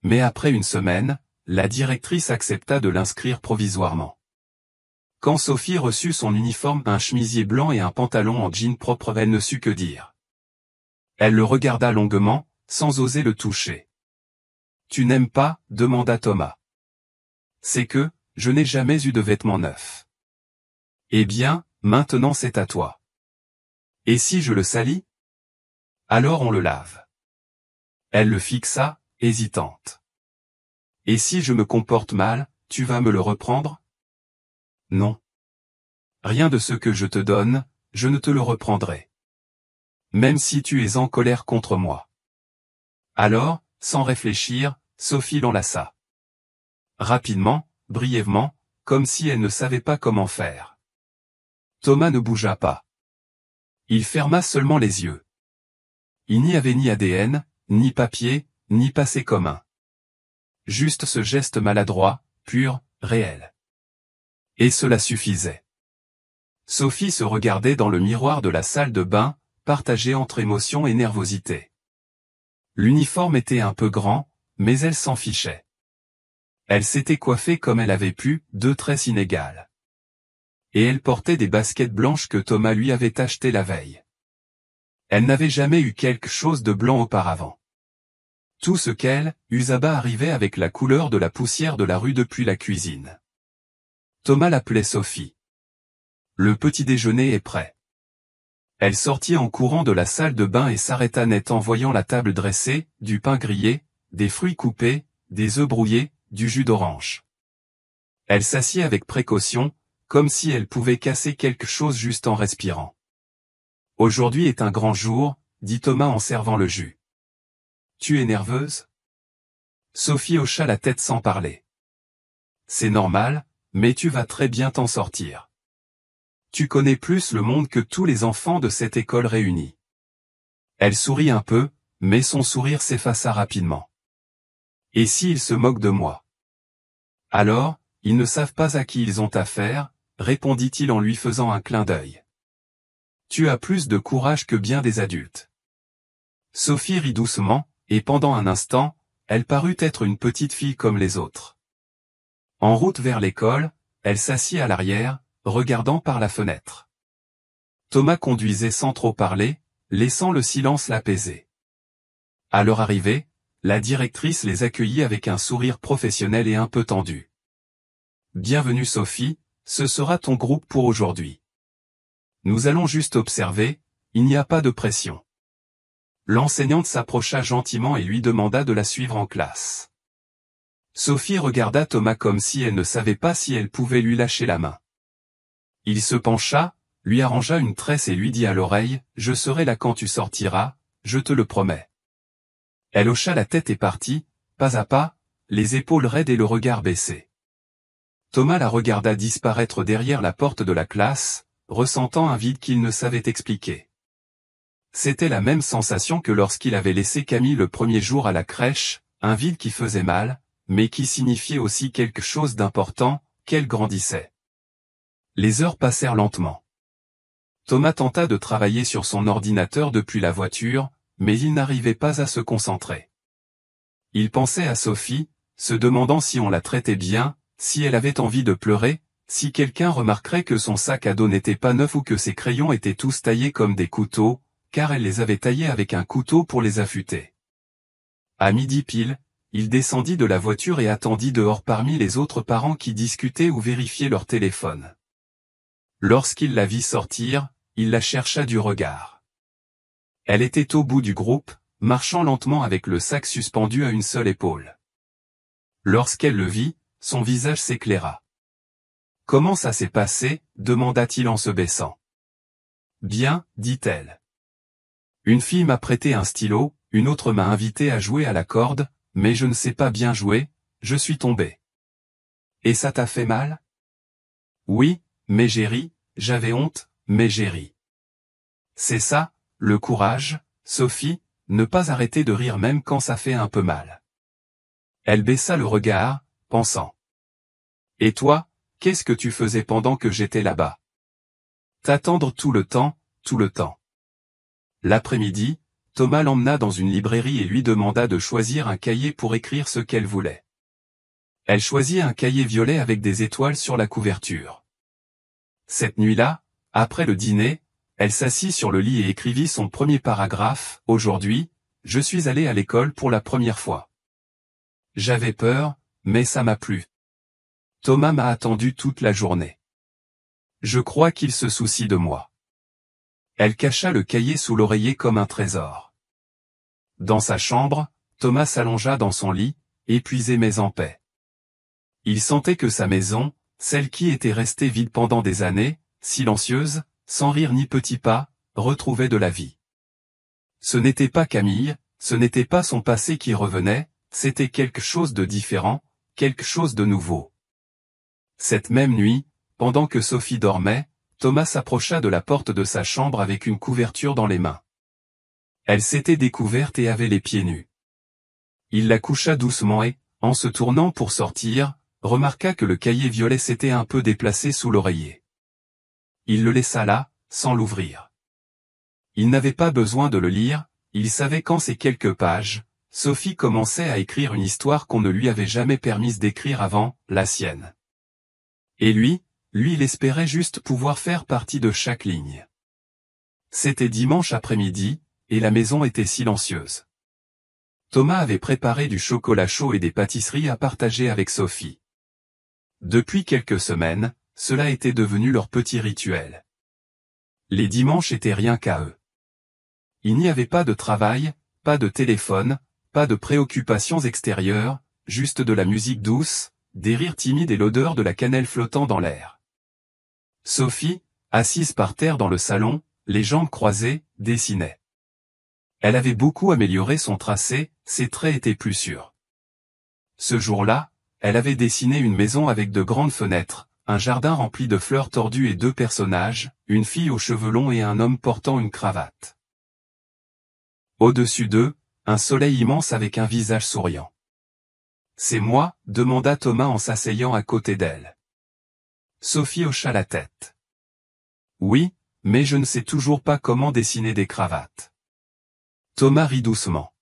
Mais après une semaine, la directrice accepta de l'inscrire provisoirement. Quand Sophie reçut son uniforme, un chemisier blanc et un pantalon en jean propre, elle ne sut que dire. Elle le regarda longuement, sans oser le toucher. « Tu n'aimes pas ?» demanda Thomas. « C'est que, je n'ai jamais eu de vêtements neufs. »« Eh bien, maintenant c'est à toi. »« Et si je le salis ? » ?»« Alors on le lave. » Elle le fixa, hésitante. « Et si je me comporte mal, tu vas me le reprendre ? » « Non. Rien de ce que je te donne, je ne te le reprendrai. Même si tu es en colère contre moi. » Alors, sans réfléchir, Sophie l'enlaça. Rapidement, brièvement, comme si elle ne savait pas comment faire. Thomas ne bougea pas. Il ferma seulement les yeux. Il n'y avait ni ADN, ni papier, ni passé commun. Juste ce geste maladroit, pur, réel. Et cela suffisait. Sophie se regardait dans le miroir de la salle de bain, partagée entre émotion et nervosité. L'uniforme était un peu grand, mais elle s'en fichait. Elle s'était coiffée comme elle avait pu, 2 tresses inégales. Et elle portait des baskets blanches que Thomas lui avait achetées la veille. Elle n'avait jamais eu quelque chose de blanc auparavant. Tout ce qu'elle, Usaba arrivait avec la couleur de la poussière de la rue depuis la cuisine. Thomas l'appelait Sophie. Le petit déjeuner est prêt. Elle sortit en courant de la salle de bain et s'arrêta net en voyant la table dressée, du pain grillé, des fruits coupés, des œufs brouillés, du jus d'orange. Elle s'assit avec précaution, comme si elle pouvait casser quelque chose juste en respirant. Aujourd'hui est un grand jour, dit Thomas en servant le jus. Tu es nerveuse? Sophie hocha la tête sans parler. C'est normal, mais tu vas très bien t'en sortir. Tu connais plus le monde que tous les enfants de cette école réunis. Elle sourit un peu, mais son sourire s'effaça rapidement. Et s'ils se moquent de moi? Alors, ils ne savent pas à qui ils ont affaire, répondit-il en lui faisant un clin d'œil. Tu as plus de courage que bien des adultes. Sophie rit doucement, et pendant un instant, elle parut être une petite fille comme les autres. En route vers l'école, elle s'assit à l'arrière, regardant par la fenêtre. Thomas conduisait sans trop parler, laissant le silence l'apaiser. À leur arrivée, la directrice les accueillit avec un sourire professionnel et un peu tendu. Bienvenue Sophie, ce sera ton groupe pour aujourd'hui. Nous allons juste observer, il n'y a pas de pression. L'enseignante s'approcha gentiment et lui demanda de la suivre en classe. Sophie regarda Thomas comme si elle ne savait pas si elle pouvait lui lâcher la main. Il se pencha, lui arrangea une tresse et lui dit à l'oreille, « Je serai là quand tu sortiras, je te le promets. » Elle hocha la tête et partit, pas à pas, les épaules raides et le regard baissé. Thomas la regarda disparaître derrière la porte de la classe, ressentant un vide qu'il ne savait expliquer. C'était la même sensation que lorsqu'il avait laissé Camille le premier jour à la crèche, un vide qui faisait mal, mais qui signifiait aussi quelque chose d'important, qu'elle grandissait. Les heures passèrent lentement. Thomas tenta de travailler sur son ordinateur depuis la voiture, mais il n'arrivait pas à se concentrer. Il pensait à Sophie, se demandant si on la traitait bien, si elle avait envie de pleurer, si quelqu'un remarquerait que son sac à dos n'était pas neuf ou que ses crayons étaient tous taillés comme des couteaux, car elle les avait taillés avec un couteau pour les affûter. À midi pile, il descendit de la voiture et attendit dehors parmi les autres parents qui discutaient ou vérifiaient leur téléphone. Lorsqu'il la vit sortir, il la chercha du regard. Elle était au bout du groupe, marchant lentement avec le sac suspendu à une seule épaule. Lorsqu'elle le vit, son visage s'éclaira. « Comment ça s'est passé ?» demanda-t-il en se baissant. « Bien, dit-elle. Une fille m'a prêté un stylo, une autre m'a invité à jouer à la corde, mais je ne sais pas bien jouer, je suis tombé. Et ça t'a fait mal? Oui, mais j'ai ri, j'avais honte, mais j'ai ri. C'est ça, le courage, Sophie, ne pas arrêter de rire même quand ça fait un peu mal. Elle baissa le regard, pensant. Et toi, qu'est-ce que tu faisais pendant que j'étais là-bas? T'attendre tout le temps, tout le temps. L'après-midi, Thomas l'emmena dans une librairie et lui demanda de choisir un cahier pour écrire ce qu'elle voulait. Elle choisit un cahier violet avec des étoiles sur la couverture. Cette nuit-là, après le dîner, elle s'assit sur le lit et écrivit son premier paragraphe. « Aujourd'hui, je suis allée à l'école pour la première fois. J'avais peur, mais ça m'a plu. Thomas m'a attendu toute la journée. Je crois qu'il se soucie de moi. » Elle cacha le cahier sous l'oreiller comme un trésor. Dans sa chambre, Thomas s'allongea dans son lit, épuisé mais en paix. Il sentait que sa maison, celle qui était restée vide pendant des années, silencieuse, sans rire ni petits pas, retrouvait de la vie. Ce n'était pas Camille, ce n'était pas son passé qui revenait, c'était quelque chose de différent, quelque chose de nouveau. Cette même nuit, pendant que Sophie dormait, Thomas s'approcha de la porte de sa chambre avec une couverture dans les mains. Elle s'était découverte et avait les pieds nus. Il la coucha doucement et, en se tournant pour sortir, remarqua que le cahier violet s'était un peu déplacé sous l'oreiller. Il le laissa là, sans l'ouvrir. Il n'avait pas besoin de le lire, il savait qu'en ces quelques pages, Sophie commençait à écrire une histoire qu'on ne lui avait jamais permise d'écrire avant, la sienne. Et lui, il espérait juste pouvoir faire partie de chaque ligne. C'était dimanche après-midi, et la maison était silencieuse. Thomas avait préparé du chocolat chaud et des pâtisseries à partager avec Sophie. Depuis quelques semaines, cela était devenu leur petit rituel. Les dimanches étaient rien qu'à eux. Il n'y avait pas de travail, pas de téléphone, pas de préoccupations extérieures, juste de la musique douce, des rires timides et l'odeur de la cannelle flottant dans l'air. Sophie, assise par terre dans le salon, les jambes croisées, dessinait. Elle avait beaucoup amélioré son tracé, ses traits étaient plus sûrs. Ce jour-là, elle avait dessiné une maison avec de grandes fenêtres, un jardin rempli de fleurs tordues et 2 personnages, une fille aux cheveux longs et un homme portant une cravate. Au-dessus d'eux, un soleil immense avec un visage souriant. « C'est moi ?» demanda Thomas en s'asseyant à côté d'elle. Sophie hocha la tête. « Oui, mais je ne sais toujours pas comment dessiner des cravates. » Thomas rit doucement.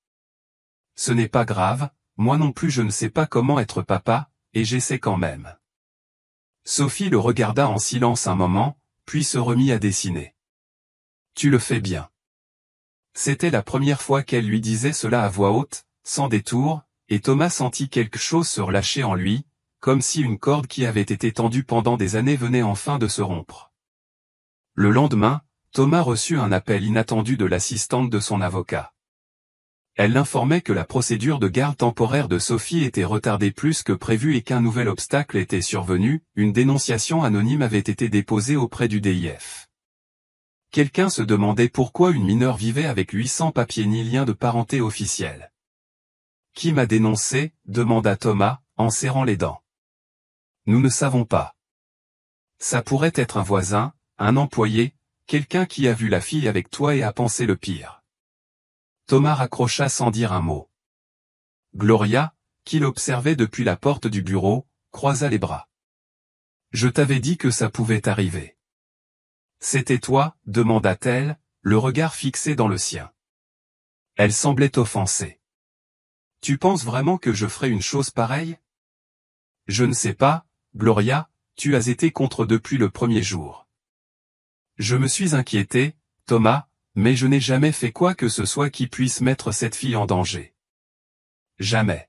« Ce n'est pas grave, moi non plus je ne sais pas comment être papa, et j'essaie quand même. » Sophie le regarda en silence un moment, puis se remit à dessiner. « Tu le fais bien. » C'était la première fois qu'elle lui disait cela à voix haute, sans détour, et Thomas sentit quelque chose se relâcher en lui, comme si une corde qui avait été tendue pendant des années venait enfin de se rompre. Le lendemain, Thomas reçut un appel inattendu de l'assistante de son avocat. Elle l'informait que la procédure de garde temporaire de Sophie était retardée plus que prévu et qu'un nouvel obstacle était survenu, une dénonciation anonyme avait été déposée auprès du DIF. Quelqu'un se demandait pourquoi une mineure vivait avec lui sans papier ni lien de parenté officiel. « Qui m'a dénoncé ?» demanda Thomas, en serrant les dents. « Nous ne savons pas. Ça pourrait être un voisin, un employé, quelqu'un qui a vu la fille avec toi et a pensé le pire. » Thomas raccrocha sans dire un mot. Gloria, qui l'observait depuis la porte du bureau, croisa les bras. « Je t'avais dit que ça pouvait arriver. » « C'était toi ?» demanda-t-elle, le regard fixé dans le sien. Elle semblait offensée. « Tu penses vraiment que je ferais une chose pareille ? » « Je ne sais pas, Gloria, tu as été contre depuis le premier jour. » « Je me suis inquiété, Thomas, mais je n'ai jamais fait quoi que ce soit qui puisse mettre cette fille en danger. » « Jamais. »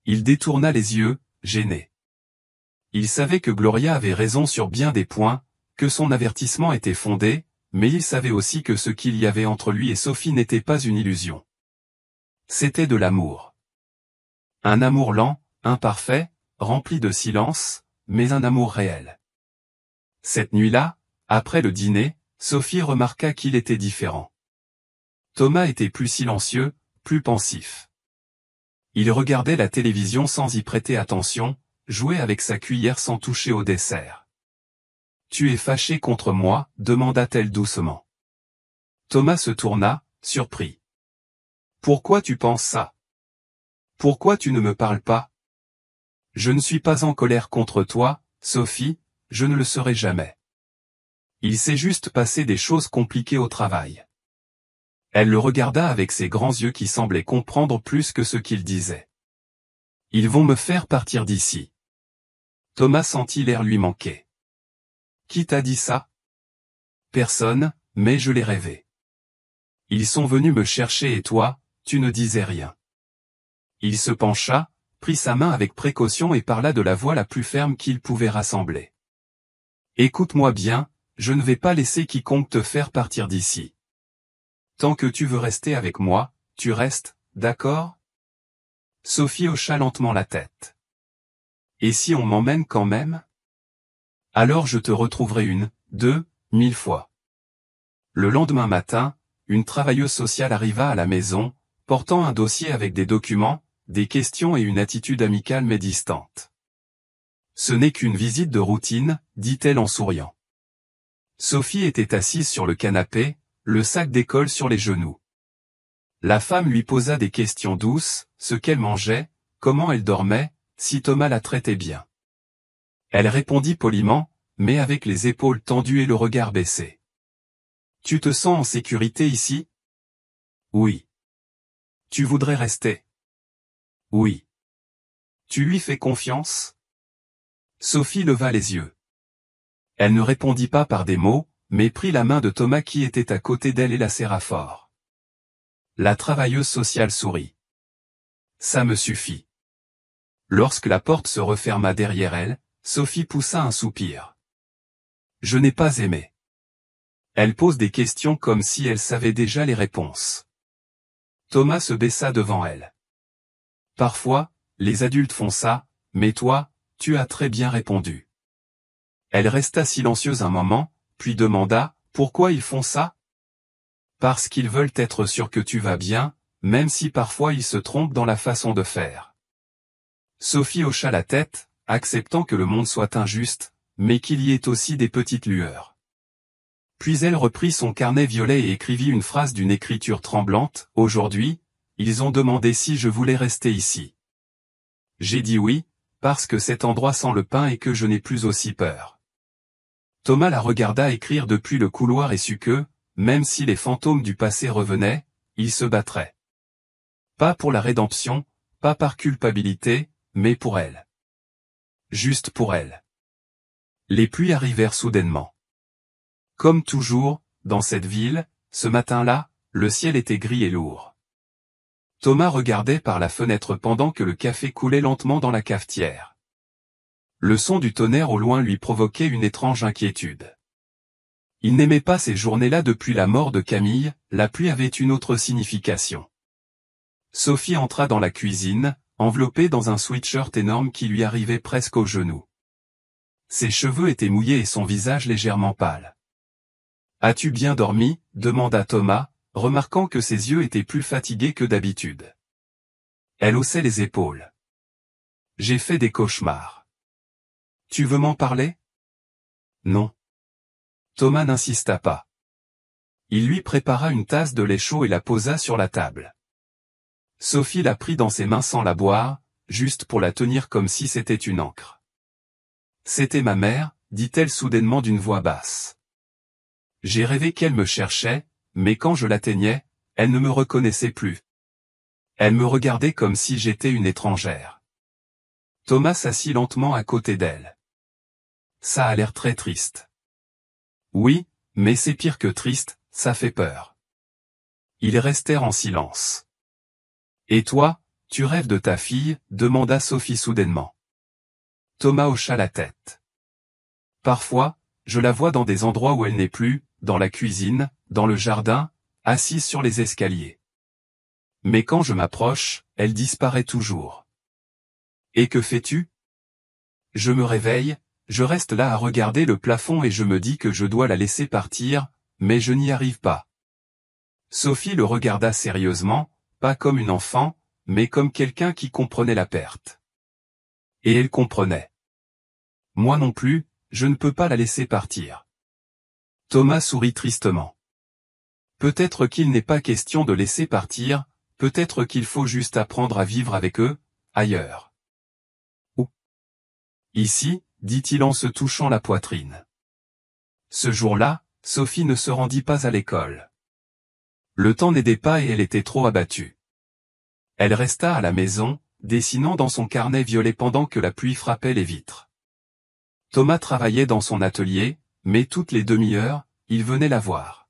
Il détourna les yeux, gêné. Il savait que Gloria avait raison sur bien des points, que son avertissement était fondé, mais il savait aussi que ce qu'il y avait entre lui et Sophie n'était pas une illusion. C'était de l'amour. Un amour lent, imparfait, rempli de silence, mais un amour réel. Cette nuit-là, après le dîner, Sophie remarqua qu'il était différent. Thomas était plus silencieux, plus pensif. Il regardait la télévision sans y prêter attention, jouait avec sa cuillère sans toucher au dessert. « Tu es fâché contre moi ?» demanda-t-elle doucement. Thomas se tourna, surpris. « Pourquoi tu penses ça ? Pourquoi tu ne me parles pas ? » « Je ne suis pas en colère contre toi, Sophie, je ne le serai jamais. Il s'est juste passé des choses compliquées au travail. » Elle le regarda avec ses grands yeux qui semblaient comprendre plus que ce qu'il disait. « Ils vont me faire partir d'ici. » Thomas sentit l'air lui manquer. « Qui t'a dit ça ? » Personne, mais je l'ai rêvé. Ils sont venus me chercher et toi, tu ne disais rien. Il se pencha, prit sa main avec précaution et parla de la voix la plus ferme qu'il pouvait rassembler. « Écoute-moi bien, je ne vais pas laisser quiconque te faire partir d'ici. Tant que tu veux rester avec moi, tu restes, d'accord ? » Sophie hocha lentement la tête. « Et si on m'emmène quand même ? Alors je te retrouverai 1, 2, 1000 fois. » Le lendemain matin, une travailleuse sociale arriva à la maison, portant un dossier avec des documents, des questions et une attitude amicale mais distante. « Ce n'est qu'une visite de routine, dit-elle en souriant. » Sophie était assise sur le canapé, le sac d'école sur les genoux. La femme lui posa des questions douces, ce qu'elle mangeait, comment elle dormait, si Thomas la traitait bien. Elle répondit poliment, mais avec les épaules tendues et le regard baissé. « Tu te sens en sécurité ici ? Oui. Tu voudrais rester? Oui. Tu lui fais confiance? Sophie leva les yeux. Elle ne répondit pas par des mots, mais prit la main de Thomas qui était à côté d'elle et la serra fort. La travailleuse sociale sourit. Ça me suffit. Lorsque la porte se referma derrière elle, Sophie poussa un soupir. Je n'ai pas aimé. Elle pose des questions comme si elle savait déjà les réponses. Thomas se baissa devant elle. Parfois, les adultes font ça, mais toi, tu as très bien répondu. Elle resta silencieuse un moment, puis demanda, pourquoi ils font ça? Parce qu'ils veulent être sûrs que tu vas bien, même si parfois ils se trompent dans la façon de faire. Sophie hocha la tête, acceptant que le monde soit injuste, mais qu'il y ait aussi des petites lueurs. Puis elle reprit son carnet violet et écrivit une phrase d'une écriture tremblante. Aujourd'hui, ils ont demandé si je voulais rester ici. J'ai dit oui, parce que cet endroit sent le pain et que je n'ai plus aussi peur. Thomas la regarda écrire depuis le couloir et sut que, même si les fantômes du passé revenaient, il se battrait. Pas pour la rédemption, pas par culpabilité, mais pour elle. Juste pour elle. Les pluies arrivèrent soudainement. Comme toujours, dans cette ville, ce matin-là, le ciel était gris et lourd. Thomas regardait par la fenêtre pendant que le café coulait lentement dans la cafetière. Le son du tonnerre au loin lui provoquait une étrange inquiétude. Il n'aimait pas ces journées-là depuis la mort de Camille, la pluie avait une autre signification. Sophie entra dans la cuisine, enveloppée dans un sweatshirt énorme qui lui arrivait presque aux genoux. Ses cheveux étaient mouillés et son visage légèrement pâle. « As-tu bien dormi ?» demanda Thomas, remarquant que ses yeux étaient plus fatigués que d'habitude. Elle haussait les épaules. « J'ai fait des cauchemars. »« Tu veux m'en parler ?» ?»« Non. » Thomas n'insista pas. Il lui prépara une tasse de lait chaud et la posa sur la table. Sophie la prit dans ses mains sans la boire, juste pour la tenir comme si c'était une ancre. « C'était ma mère, » dit-elle soudainement d'une voix basse. J'ai rêvé qu'elle me cherchait, mais quand je l'atteignais, elle ne me reconnaissait plus. Elle me regardait comme si j'étais une étrangère. Thomas s'assit lentement à côté d'elle. Ça a l'air très triste. Oui, mais c'est pire que triste, ça fait peur. Ils restèrent en silence. Et toi, tu rêves de ta fille, demanda Sophie soudainement. Thomas hocha la tête. Parfois, je la vois dans des endroits où elle n'est plus, dans la cuisine, dans le jardin, assise sur les escaliers. Mais quand je m'approche, elle disparaît toujours. Et que fais-tu? Je me réveille, je reste là à regarder le plafond et je me dis que je dois la laisser partir, mais je n'y arrive pas. Sophie le regarda sérieusement, pas comme une enfant, mais comme quelqu'un qui comprenait la perte. Et elle comprenait. Moi non plus, je ne peux pas la laisser partir. Thomas sourit tristement. Peut-être qu'il n'est pas question de laisser partir, peut-être qu'il faut juste apprendre à vivre avec eux, ailleurs. Où? Ici, dit-il en se touchant la poitrine. Ce jour-là, Sophie ne se rendit pas à l'école. Le temps n'aidait pas et elle était trop abattue. Elle resta à la maison, dessinant dans son carnet violet pendant que la pluie frappait les vitres. Thomas travaillait dans son atelier, mais toutes les demi-heures, il venait la voir.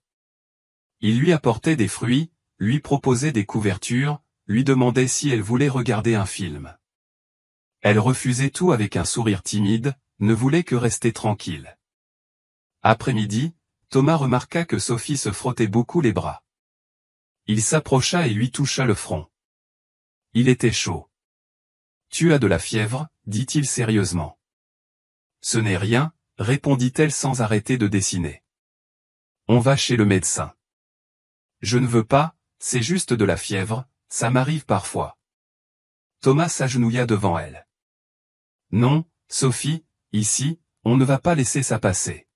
Il lui apportait des fruits, lui proposait des couvertures, lui demandait si elle voulait regarder un film. Elle refusait tout avec un sourire timide, ne voulait que rester tranquille. Après-midi, Thomas remarqua que Sophie se frottait beaucoup les bras. Il s'approcha et lui toucha le front. Il était chaud. « Tu as de la fièvre ?» dit-il sérieusement. « Ce n'est rien, » répondit-elle sans arrêter de dessiner. « On va chez le médecin. »« Je ne veux pas, c'est juste de la fièvre, ça m'arrive parfois. » Thomas s'agenouilla devant elle. « Non, Sophie, ici, on ne va pas laisser ça passer.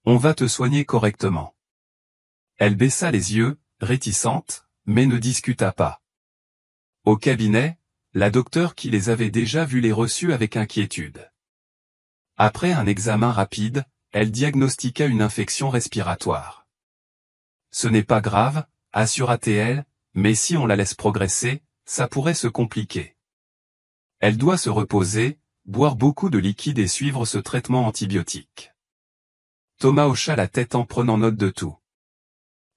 On va te soigner correctement. » Elle baissa les yeux, réticente, mais ne discuta pas. Au cabinet, la docteure qui les avait déjà vus les reçut avec inquiétude. Après un examen rapide, elle diagnostiqua une infection respiratoire. « Ce n'est pas grave, assura-t-elle, mais si on la laisse progresser, ça pourrait se compliquer. Elle doit se reposer, boire beaucoup de liquide et suivre ce traitement antibiotique. Thomas hocha la tête en prenant note de tout.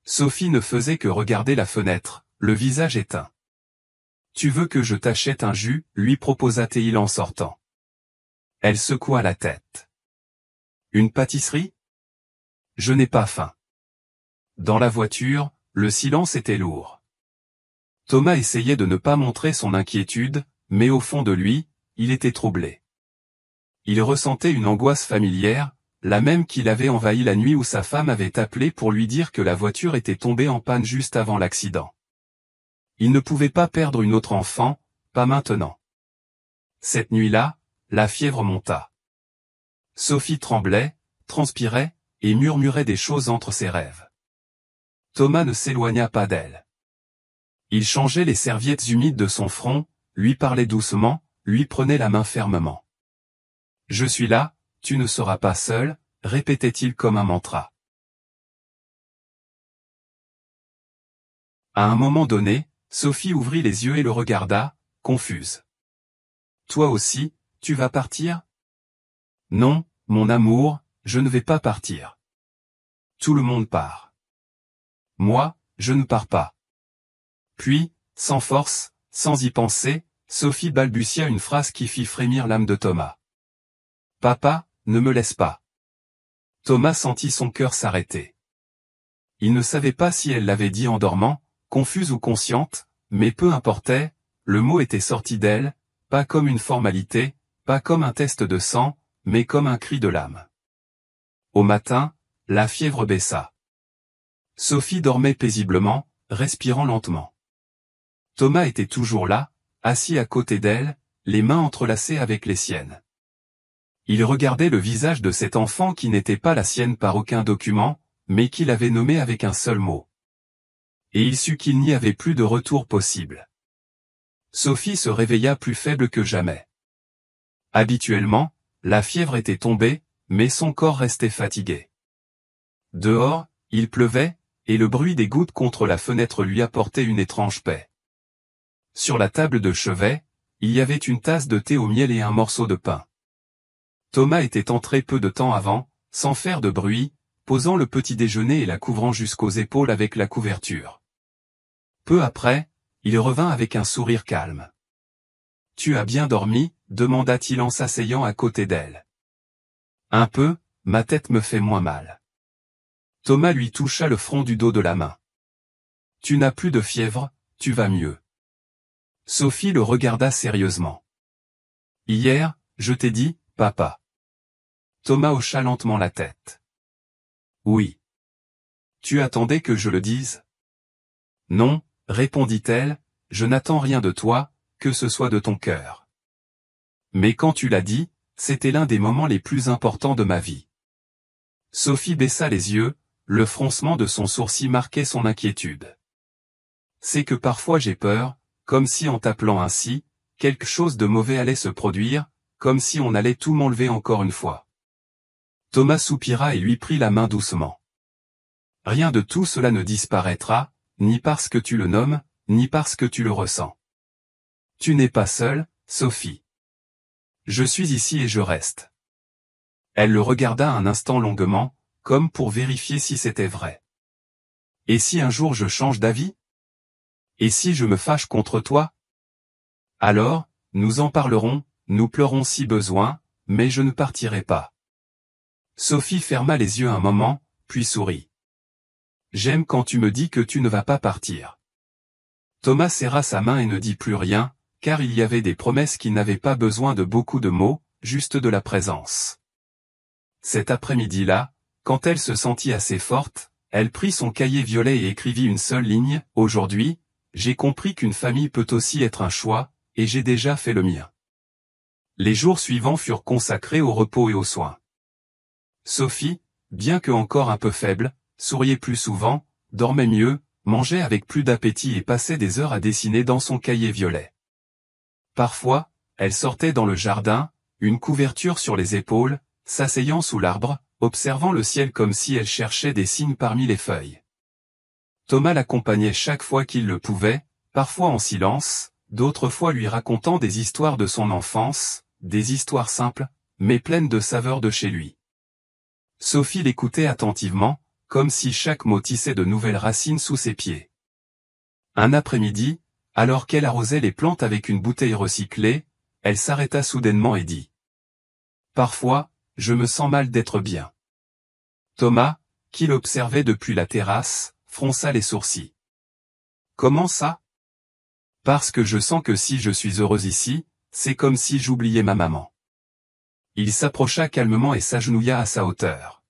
Sophie ne faisait que regarder la fenêtre, le visage éteint. « Tu veux que je t'achète un jus ?» lui proposa-t-il en sortant. Elle secoua la tête. « Une pâtisserie ? Je n'ai pas faim. » Dans la voiture, le silence était lourd. Thomas essayait de ne pas montrer son inquiétude, mais au fond de lui, il était troublé. Il ressentait une angoisse familière, la même qu'il avait envahi la nuit où sa femme avait appelé pour lui dire que la voiture était tombée en panne juste avant l'accident. Il ne pouvait pas perdre une autre enfant, pas maintenant. Cette nuit-là, la fièvre monta. Sophie tremblait, transpirait, et murmurait des choses entre ses rêves. Thomas ne s'éloigna pas d'elle. Il changeait les serviettes humides de son front, lui parlait doucement, lui prenait la main fermement. « Je suis là, tu ne seras pas seul », répétait-il comme un mantra. À un moment donné, Sophie ouvrit les yeux et le regarda, confuse. « Toi aussi, tu vas partir ? » ?»« Non, mon amour, je ne vais pas partir. Tout le monde part. Moi, je ne pars pas. » Puis, sans force, sans y penser, Sophie balbutia une phrase qui fit frémir l'âme de Thomas. « Papa, ne me laisse pas. » Thomas sentit son cœur s'arrêter. Il ne savait pas si elle l'avait dit en dormant, confuse ou consciente, mais peu importait, le mot était sorti d'elle, pas comme une formalité, pas comme un test de sang, mais comme un cri de l'âme. Au matin, la fièvre baissa. Sophie dormait paisiblement, respirant lentement. Thomas était toujours là, assis à côté d'elle, les mains entrelacées avec les siennes. Il regardait le visage de cet enfant qui n'était pas la sienne par aucun document, mais qu'il avait nommé avec un seul mot. Et il sut qu'il n'y avait plus de retour possible. Sophie se réveilla plus faible que jamais. Habituellement, la fièvre était tombée, mais son corps restait fatigué. Dehors, il pleuvait, et le bruit des gouttes contre la fenêtre lui apportait une étrange paix. Sur la table de chevet, il y avait une tasse de thé au miel et un morceau de pain. Thomas était entré peu de temps avant, sans faire de bruit, posant le petit déjeuner et la couvrant jusqu'aux épaules avec la couverture. Peu après, il revint avec un sourire calme. « Tu as bien dormi ?» demanda-t-il en s'asseyant à côté d'elle. « Un peu, ma tête me fait moins mal. » Thomas lui toucha le front du dos de la main. « Tu n'as plus de fièvre, tu vas mieux. » Sophie le regarda sérieusement. « Hier, je t'ai dit, papa. » Thomas hocha lentement la tête. « Oui. Tu attendais que je le dise ? » ?»« Non, » répondit-elle, « je n'attends rien de toi, que ce soit de ton cœur. Mais quand tu l'as dit, c'était l'un des moments les plus importants de ma vie. » Sophie baissa les yeux, le froncement de son sourcil marquait son inquiétude. « C'est que parfois j'ai peur, comme si en t'appelant ainsi, quelque chose de mauvais allait se produire, comme si on allait tout m'enlever encore une fois. » Thomas soupira et lui prit la main doucement. « Rien de tout cela ne disparaîtra, ni parce que tu le nommes, ni parce que tu le ressens. Tu n'es pas seule, Sophie. Je suis ici et je reste. » Elle le regarda un instant longuement, comme pour vérifier si c'était vrai. « Et si un jour je change d'avis ? Et si je me fâche contre toi ? Alors, nous en parlerons, nous pleurons si besoin, mais je ne partirai pas. » Sophie ferma les yeux un moment, puis sourit. « J'aime quand tu me dis que tu ne vas pas partir. » Thomas serra sa main et ne dit plus rien, car il y avait des promesses qui n'avaient pas besoin de beaucoup de mots, juste de la présence. Cet après-midi-là, quand elle se sentit assez forte, elle prit son cahier violet et écrivit une seule ligne, « Aujourd'hui, j'ai compris qu'une famille peut aussi être un choix, et j'ai déjà fait le mien. » Les jours suivants furent consacrés au repos et aux soins. Sophie, bien que encore un peu faible, souriait plus souvent, dormait mieux, mangeait avec plus d'appétit et passait des heures à dessiner dans son cahier violet. Parfois, elle sortait dans le jardin, une couverture sur les épaules, s'asseyant sous l'arbre, observant le ciel comme si elle cherchait des signes parmi les feuilles. Thomas l'accompagnait chaque fois qu'il le pouvait, parfois en silence, d'autres fois lui racontant des histoires de son enfance, des histoires simples, mais pleines de saveur de chez lui. Sophie l'écoutait attentivement, comme si chaque mot tissait de nouvelles racines sous ses pieds. Un après-midi, alors qu'elle arrosait les plantes avec une bouteille recyclée, elle s'arrêta soudainement et dit : « Parfois, je me sens mal d'être bien. » Thomas, qui l'observait depuis la terrasse, fronça les sourcils. « Comment ça ? » ?»« Parce que je sens que si je suis heureuse ici, c'est comme si j'oubliais ma maman. » Il s'approcha calmement et s'agenouilla à sa hauteur.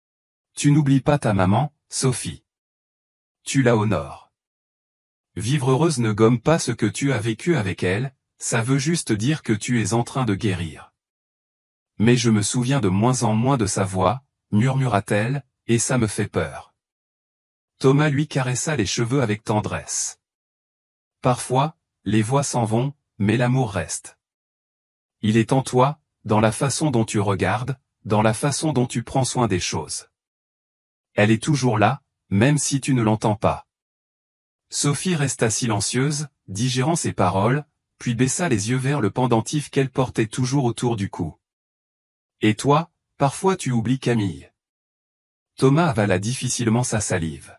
« Tu n'oublies pas ta maman, Sophie. Tu la honores. Vivre heureuse ne gomme pas ce que tu as vécu avec elle, ça veut juste dire que tu es en train de guérir. Mais je me souviens de moins en moins de sa voix, murmura-t-elle, et ça me fait peur. » Thomas lui caressa les cheveux avec tendresse. « Parfois, les voix s'en vont, mais l'amour reste. Il est en toi, dans la façon dont tu regardes, dans la façon dont tu prends soin des choses. Elle est toujours là, même si tu ne l'entends pas. » Sophie resta silencieuse, digérant ses paroles, puis baissa les yeux vers le pendentif qu'elle portait toujours autour du cou. « Et toi, parfois tu oublies Camille. » Thomas avala difficilement sa salive.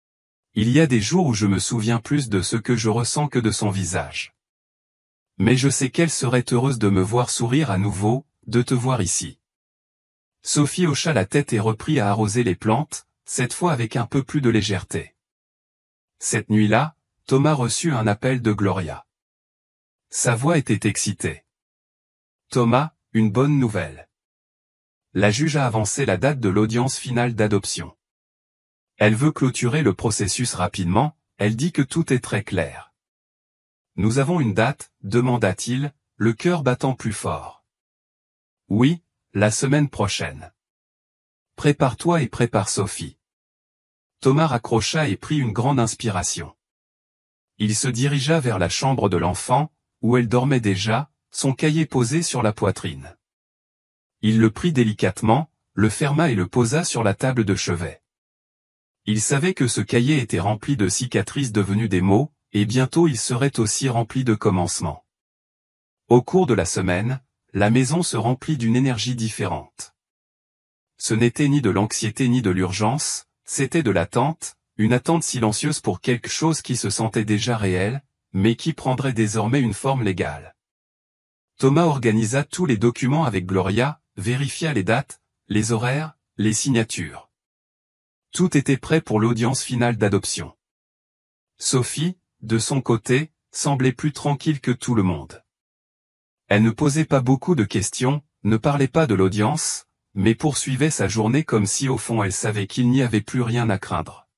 « Il y a des jours où je me souviens plus de ce que je ressens que de son visage. Mais je sais qu'elle serait heureuse de me voir sourire à nouveau, de te voir ici. » Sophie hocha la tête et reprit à arroser les plantes, cette fois avec un peu plus de légèreté. Cette nuit-là, Thomas reçut un appel de Gloria. Sa voix était excitée. « Thomas, une bonne nouvelle. La juge a avancé la date de l'audience finale d'adoption. Elle veut clôturer le processus rapidement, elle dit que tout est très clair. » « Nous avons une date, demanda-t-il, le cœur battant plus fort. »« Oui, la semaine prochaine. »« Prépare-toi et prépare Sophie. » Thomas raccrocha et prit une grande inspiration. Il se dirigea vers la chambre de l'enfant, où elle dormait déjà, son cahier posé sur la poitrine. Il le prit délicatement, le ferma et le posa sur la table de chevet. Il savait que ce cahier était rempli de cicatrices devenues des mots, et bientôt il serait aussi rempli de commencements. Au cours de la semaine, la maison se remplit d'une énergie différente. Ce n'était ni de l'anxiété ni de l'urgence, c'était de l'attente, une attente silencieuse pour quelque chose qui se sentait déjà réel, mais qui prendrait désormais une forme légale. Thomas organisa tous les documents avec Gloria, vérifia les dates, les horaires, les signatures. Tout était prêt pour l'audience finale d'adoption. Sophie, de son côté, semblait plus tranquille que tout le monde. Elle ne posait pas beaucoup de questions, ne parlait pas de l'audience, mais poursuivait sa journée comme si au fond elle savait qu'il n'y avait plus rien à craindre.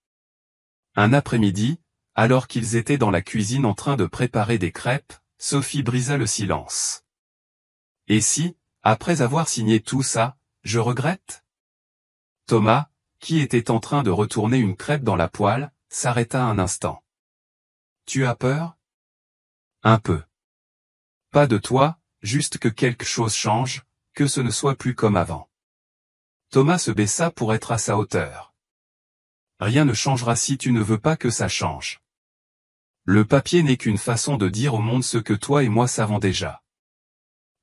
Un après-midi, alors qu'ils étaient dans la cuisine en train de préparer des crêpes, Sophie brisa le silence. « Et si, après avoir signé tout ça, je regrette ?» Thomas, qui était en train de retourner une crêpe dans la poêle, s'arrêta un instant. « Tu as peur ? » ?»« Un peu. Pas de toi, juste que quelque chose change, que ce ne soit plus comme avant. » Thomas se baissa pour être à sa hauteur. « Rien ne changera si tu ne veux pas que ça change. Le papier n'est qu'une façon de dire au monde ce que toi et moi savons déjà. »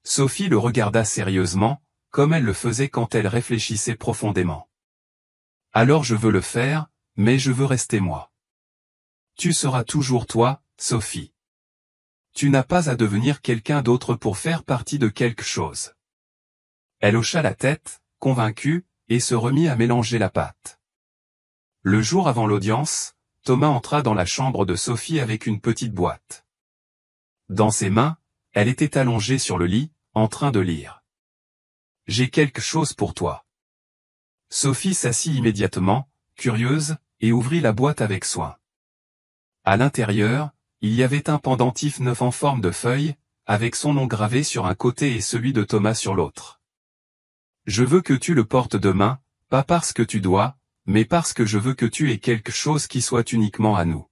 Sophie le regarda sérieusement, comme elle le faisait quand elle réfléchissait profondément. « Alors je veux le faire, mais je veux rester moi. Tu seras toujours toi, Sophie. Tu n'as pas à devenir quelqu'un d'autre pour faire partie de quelque chose. » Elle hocha la tête, convaincue, et se remit à mélanger la pâte. Le jour avant l'audience, Thomas entra dans la chambre de Sophie avec une petite boîte. Dans ses mains, elle était allongée sur le lit, en train de lire. « J'ai quelque chose pour toi. » Sophie s'assit immédiatement, curieuse, et ouvrit la boîte avec soin. À l'intérieur, il y avait un pendentif neuf en forme de feuille, avec son nom gravé sur un côté et celui de Thomas sur l'autre. « Je veux que tu le portes demain, pas parce que tu dois, mais parce que je veux que tu aies quelque chose qui soit uniquement à nous. »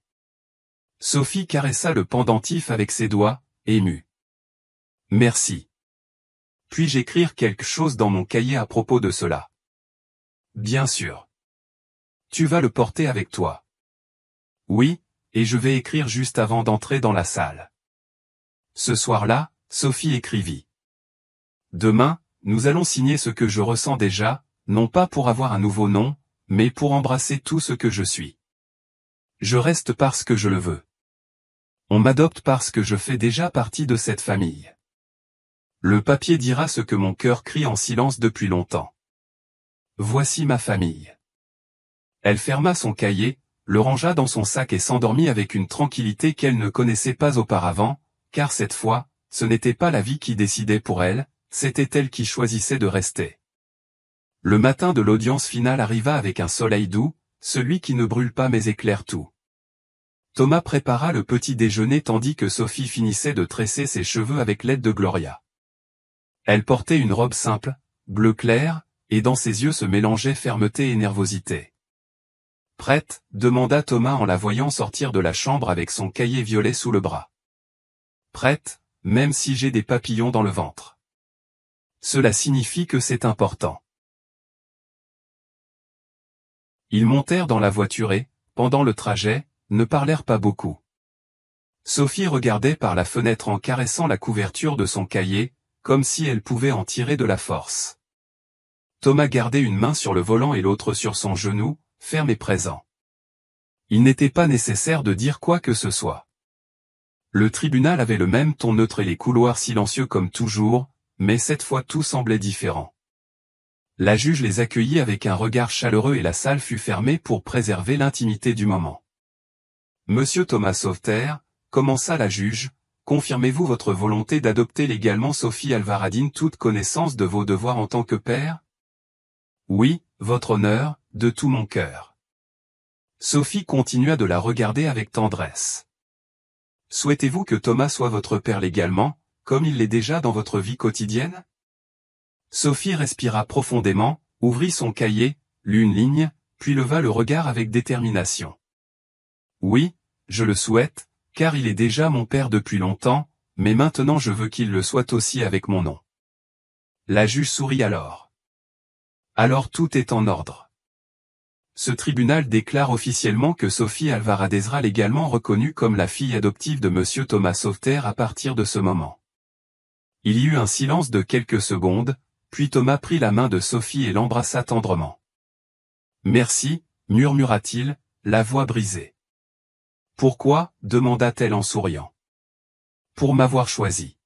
Sophie caressa le pendentif avec ses doigts, émue. « Merci. Puis-je écrire quelque chose dans mon cahier à propos de cela ? » « Bien sûr. Tu vas le porter avec toi. Oui, et je vais écrire juste avant d'entrer dans la salle. Ce soir-là, Sophie écrivit. Demain, nous allons signer ce que je ressens déjà, non pas pour avoir un nouveau nom, mais pour embrasser tout ce que je suis. Je reste parce que je le veux. On m'adopte parce que je fais déjà partie de cette famille. Le papier dira ce que mon cœur crie en silence depuis longtemps. Voici ma famille. Elle ferma son cahier, le rangea dans son sac et s'endormit avec une tranquillité qu'elle ne connaissait pas auparavant, car cette fois, ce n'était pas la vie qui décidait pour elle, c'était elle qui choisissait de rester. Le matin de l'audience finale arriva avec un soleil doux, celui qui ne brûle pas mais éclaire tout. Thomas prépara le petit déjeuner tandis que Sophie finissait de tresser ses cheveux avec l'aide de Gloria. Elle portait une robe simple, bleu clair, et dans ses yeux se mélangeaient fermeté et nervosité. « Prête ?» demanda Thomas en la voyant sortir de la chambre avec son cahier violet sous le bras. « Prête, même si j'ai des papillons dans le ventre. Cela signifie que c'est important. » Ils montèrent dans la voiture et, pendant le trajet, ne parlèrent pas beaucoup. Sophie regardait par la fenêtre en caressant la couverture de son cahier, comme si elle pouvait en tirer de la force. Thomas gardait une main sur le volant et l'autre sur son genou, ferme et présent. Il n'était pas nécessaire de dire quoi que ce soit. Le tribunal avait le même ton neutre et les couloirs silencieux comme toujours, mais cette fois tout semblait différent. La juge les accueillit avec un regard chaleureux et la salle fut fermée pour préserver l'intimité du moment. « Monsieur Thomas Sauveterre, » commença la juge, « confirmez-vous votre volonté d'adopter légalement Sophie Alvaradine toute connaissance de vos devoirs en tant que père ? » « Oui, votre honneur, de tout mon cœur. » Sophie continua de la regarder avec tendresse. « Souhaitez-vous que Thomas soit votre père légalement, comme il l'est déjà dans votre vie quotidienne ? » Sophie respira profondément, ouvrit son cahier, lut une ligne, puis leva le regard avec détermination. « Oui, je le souhaite, car il est déjà mon père depuis longtemps, mais maintenant je veux qu'il le soit aussi avec mon nom. » La juge sourit alors. « Alors tout est en ordre. Ce tribunal déclare officiellement que Sophie Alvarade sera légalement reconnue comme la fille adoptive de Monsieur Thomas Sauveterre à partir de ce moment. » Il y eut un silence de quelques secondes, puis Thomas prit la main de Sophie et l'embrassa tendrement. « Merci, murmura-t-il, la voix brisée. « Pourquoi ? demanda-t-elle en souriant. « Pour m'avoir choisi. »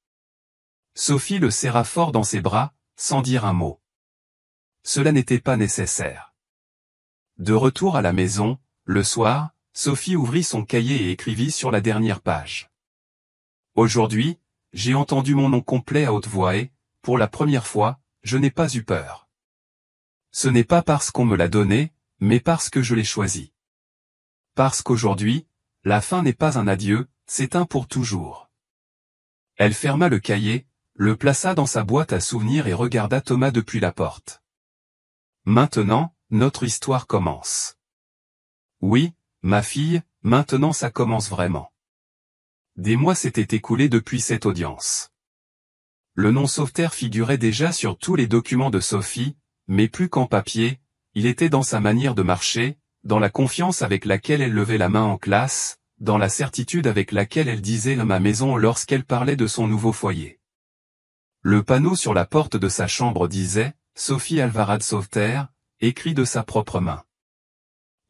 Sophie le serra fort dans ses bras, sans dire un mot. Cela n'était pas nécessaire. De retour à la maison, le soir, Sophie ouvrit son cahier et écrivit sur la dernière page. « Aujourd'hui, j'ai entendu mon nom complet à haute voix et, pour la première fois, je n'ai pas eu peur. Ce n'est pas parce qu'on me l'a donné, mais parce que je l'ai choisi. Parce qu'aujourd'hui, la fin n'est pas un adieu, c'est un pour toujours. » Elle ferma le cahier, le plaça dans sa boîte à souvenirs et regarda Thomas depuis la porte. « Maintenant, notre histoire commence. » « Oui, ma fille, maintenant ça commence vraiment. » Des mois s'étaient écoulés depuis cette audience. Le nom Sauveterre figurait déjà sur tous les documents de Sophie, mais plus qu'en papier, il était dans sa manière de marcher, dans la confiance avec laquelle elle levait la main en classe, dans la certitude avec laquelle elle disait « ma maison » lorsqu'elle parlait de son nouveau foyer. Le panneau sur la porte de sa chambre disait « Sophie Alvarade Sauveterre », écrit de sa propre main.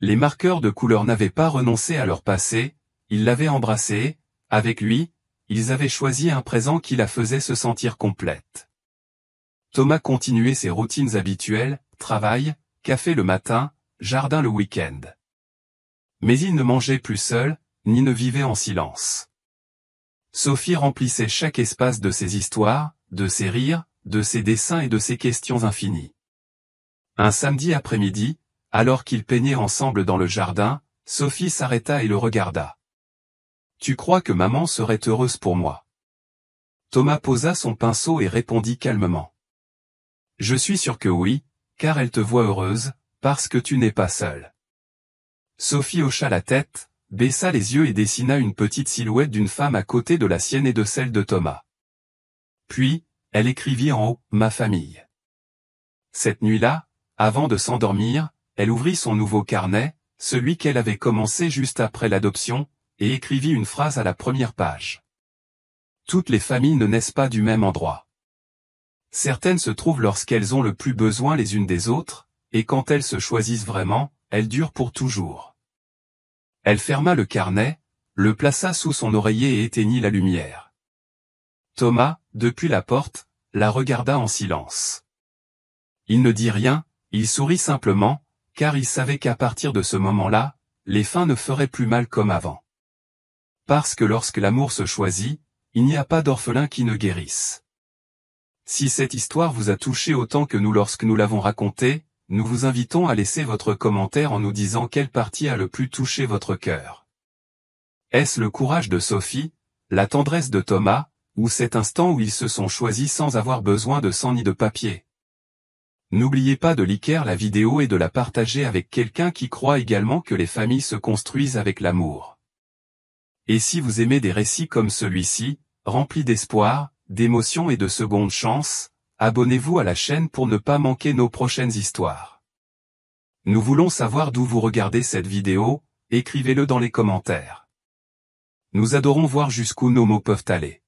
Les marqueurs de couleur n'avaient pas renoncé à leur passé, ils l'avaient embrassée, avec lui, ils avaient choisi un présent qui la faisait se sentir complète. Thomas continuait ses routines habituelles, travail, café le matin, jardin le week-end. Mais il ne mangeait plus seul, ni ne vivait en silence. Sophie remplissait chaque espace de ses histoires, de ses rires, de ses dessins et de ses questions infinies. Un samedi après-midi, alors qu'ils peignaient ensemble dans le jardin, Sophie s'arrêta et le regarda. « Tu crois que maman serait heureuse pour moi ? » Thomas posa son pinceau et répondit calmement. « Je suis sûr que oui, car elle te voit heureuse, parce que tu n'es pas seule. » Sophie hocha la tête, baissa les yeux et dessina une petite silhouette d'une femme à côté de la sienne et de celle de Thomas. Puis, elle écrivit en haut « Ma famille ». Cette nuit-là, avant de s'endormir, elle ouvrit son nouveau carnet, celui qu'elle avait commencé juste après l'adoption, et écrivit une phrase à la première page. Toutes les familles ne naissent pas du même endroit. Certaines se trouvent lorsqu'elles ont le plus besoin les unes des autres, et quand elles se choisissent vraiment, elles durent pour toujours. Elle ferma le carnet, le plaça sous son oreiller et éteignit la lumière. Thomas, depuis la porte, la regarda en silence. Il ne dit rien, il sourit simplement, car il savait qu'à partir de ce moment-là, les fins ne feraient plus mal comme avant. Parce que lorsque l'amour se choisit, il n'y a pas d'orphelin qui ne guérisse. Si cette histoire vous a touché autant que nous lorsque nous l'avons racontée, nous vous invitons à laisser votre commentaire en nous disant quelle partie a le plus touché votre cœur. Est-ce le courage de Sophie, la tendresse de Thomas, ou cet instant où ils se sont choisis sans avoir besoin de sang ni de papier? N'oubliez pas de liker la vidéo et de la partager avec quelqu'un qui croit également que les familles se construisent avec l'amour. Et si vous aimez des récits comme celui-ci, remplis d'espoir, d'émotion et de seconde chance, abonnez-vous à la chaîne pour ne pas manquer nos prochaines histoires. Nous voulons savoir d'où vous regardez cette vidéo, écrivez-le dans les commentaires. Nous adorons voir jusqu'où nos mots peuvent aller.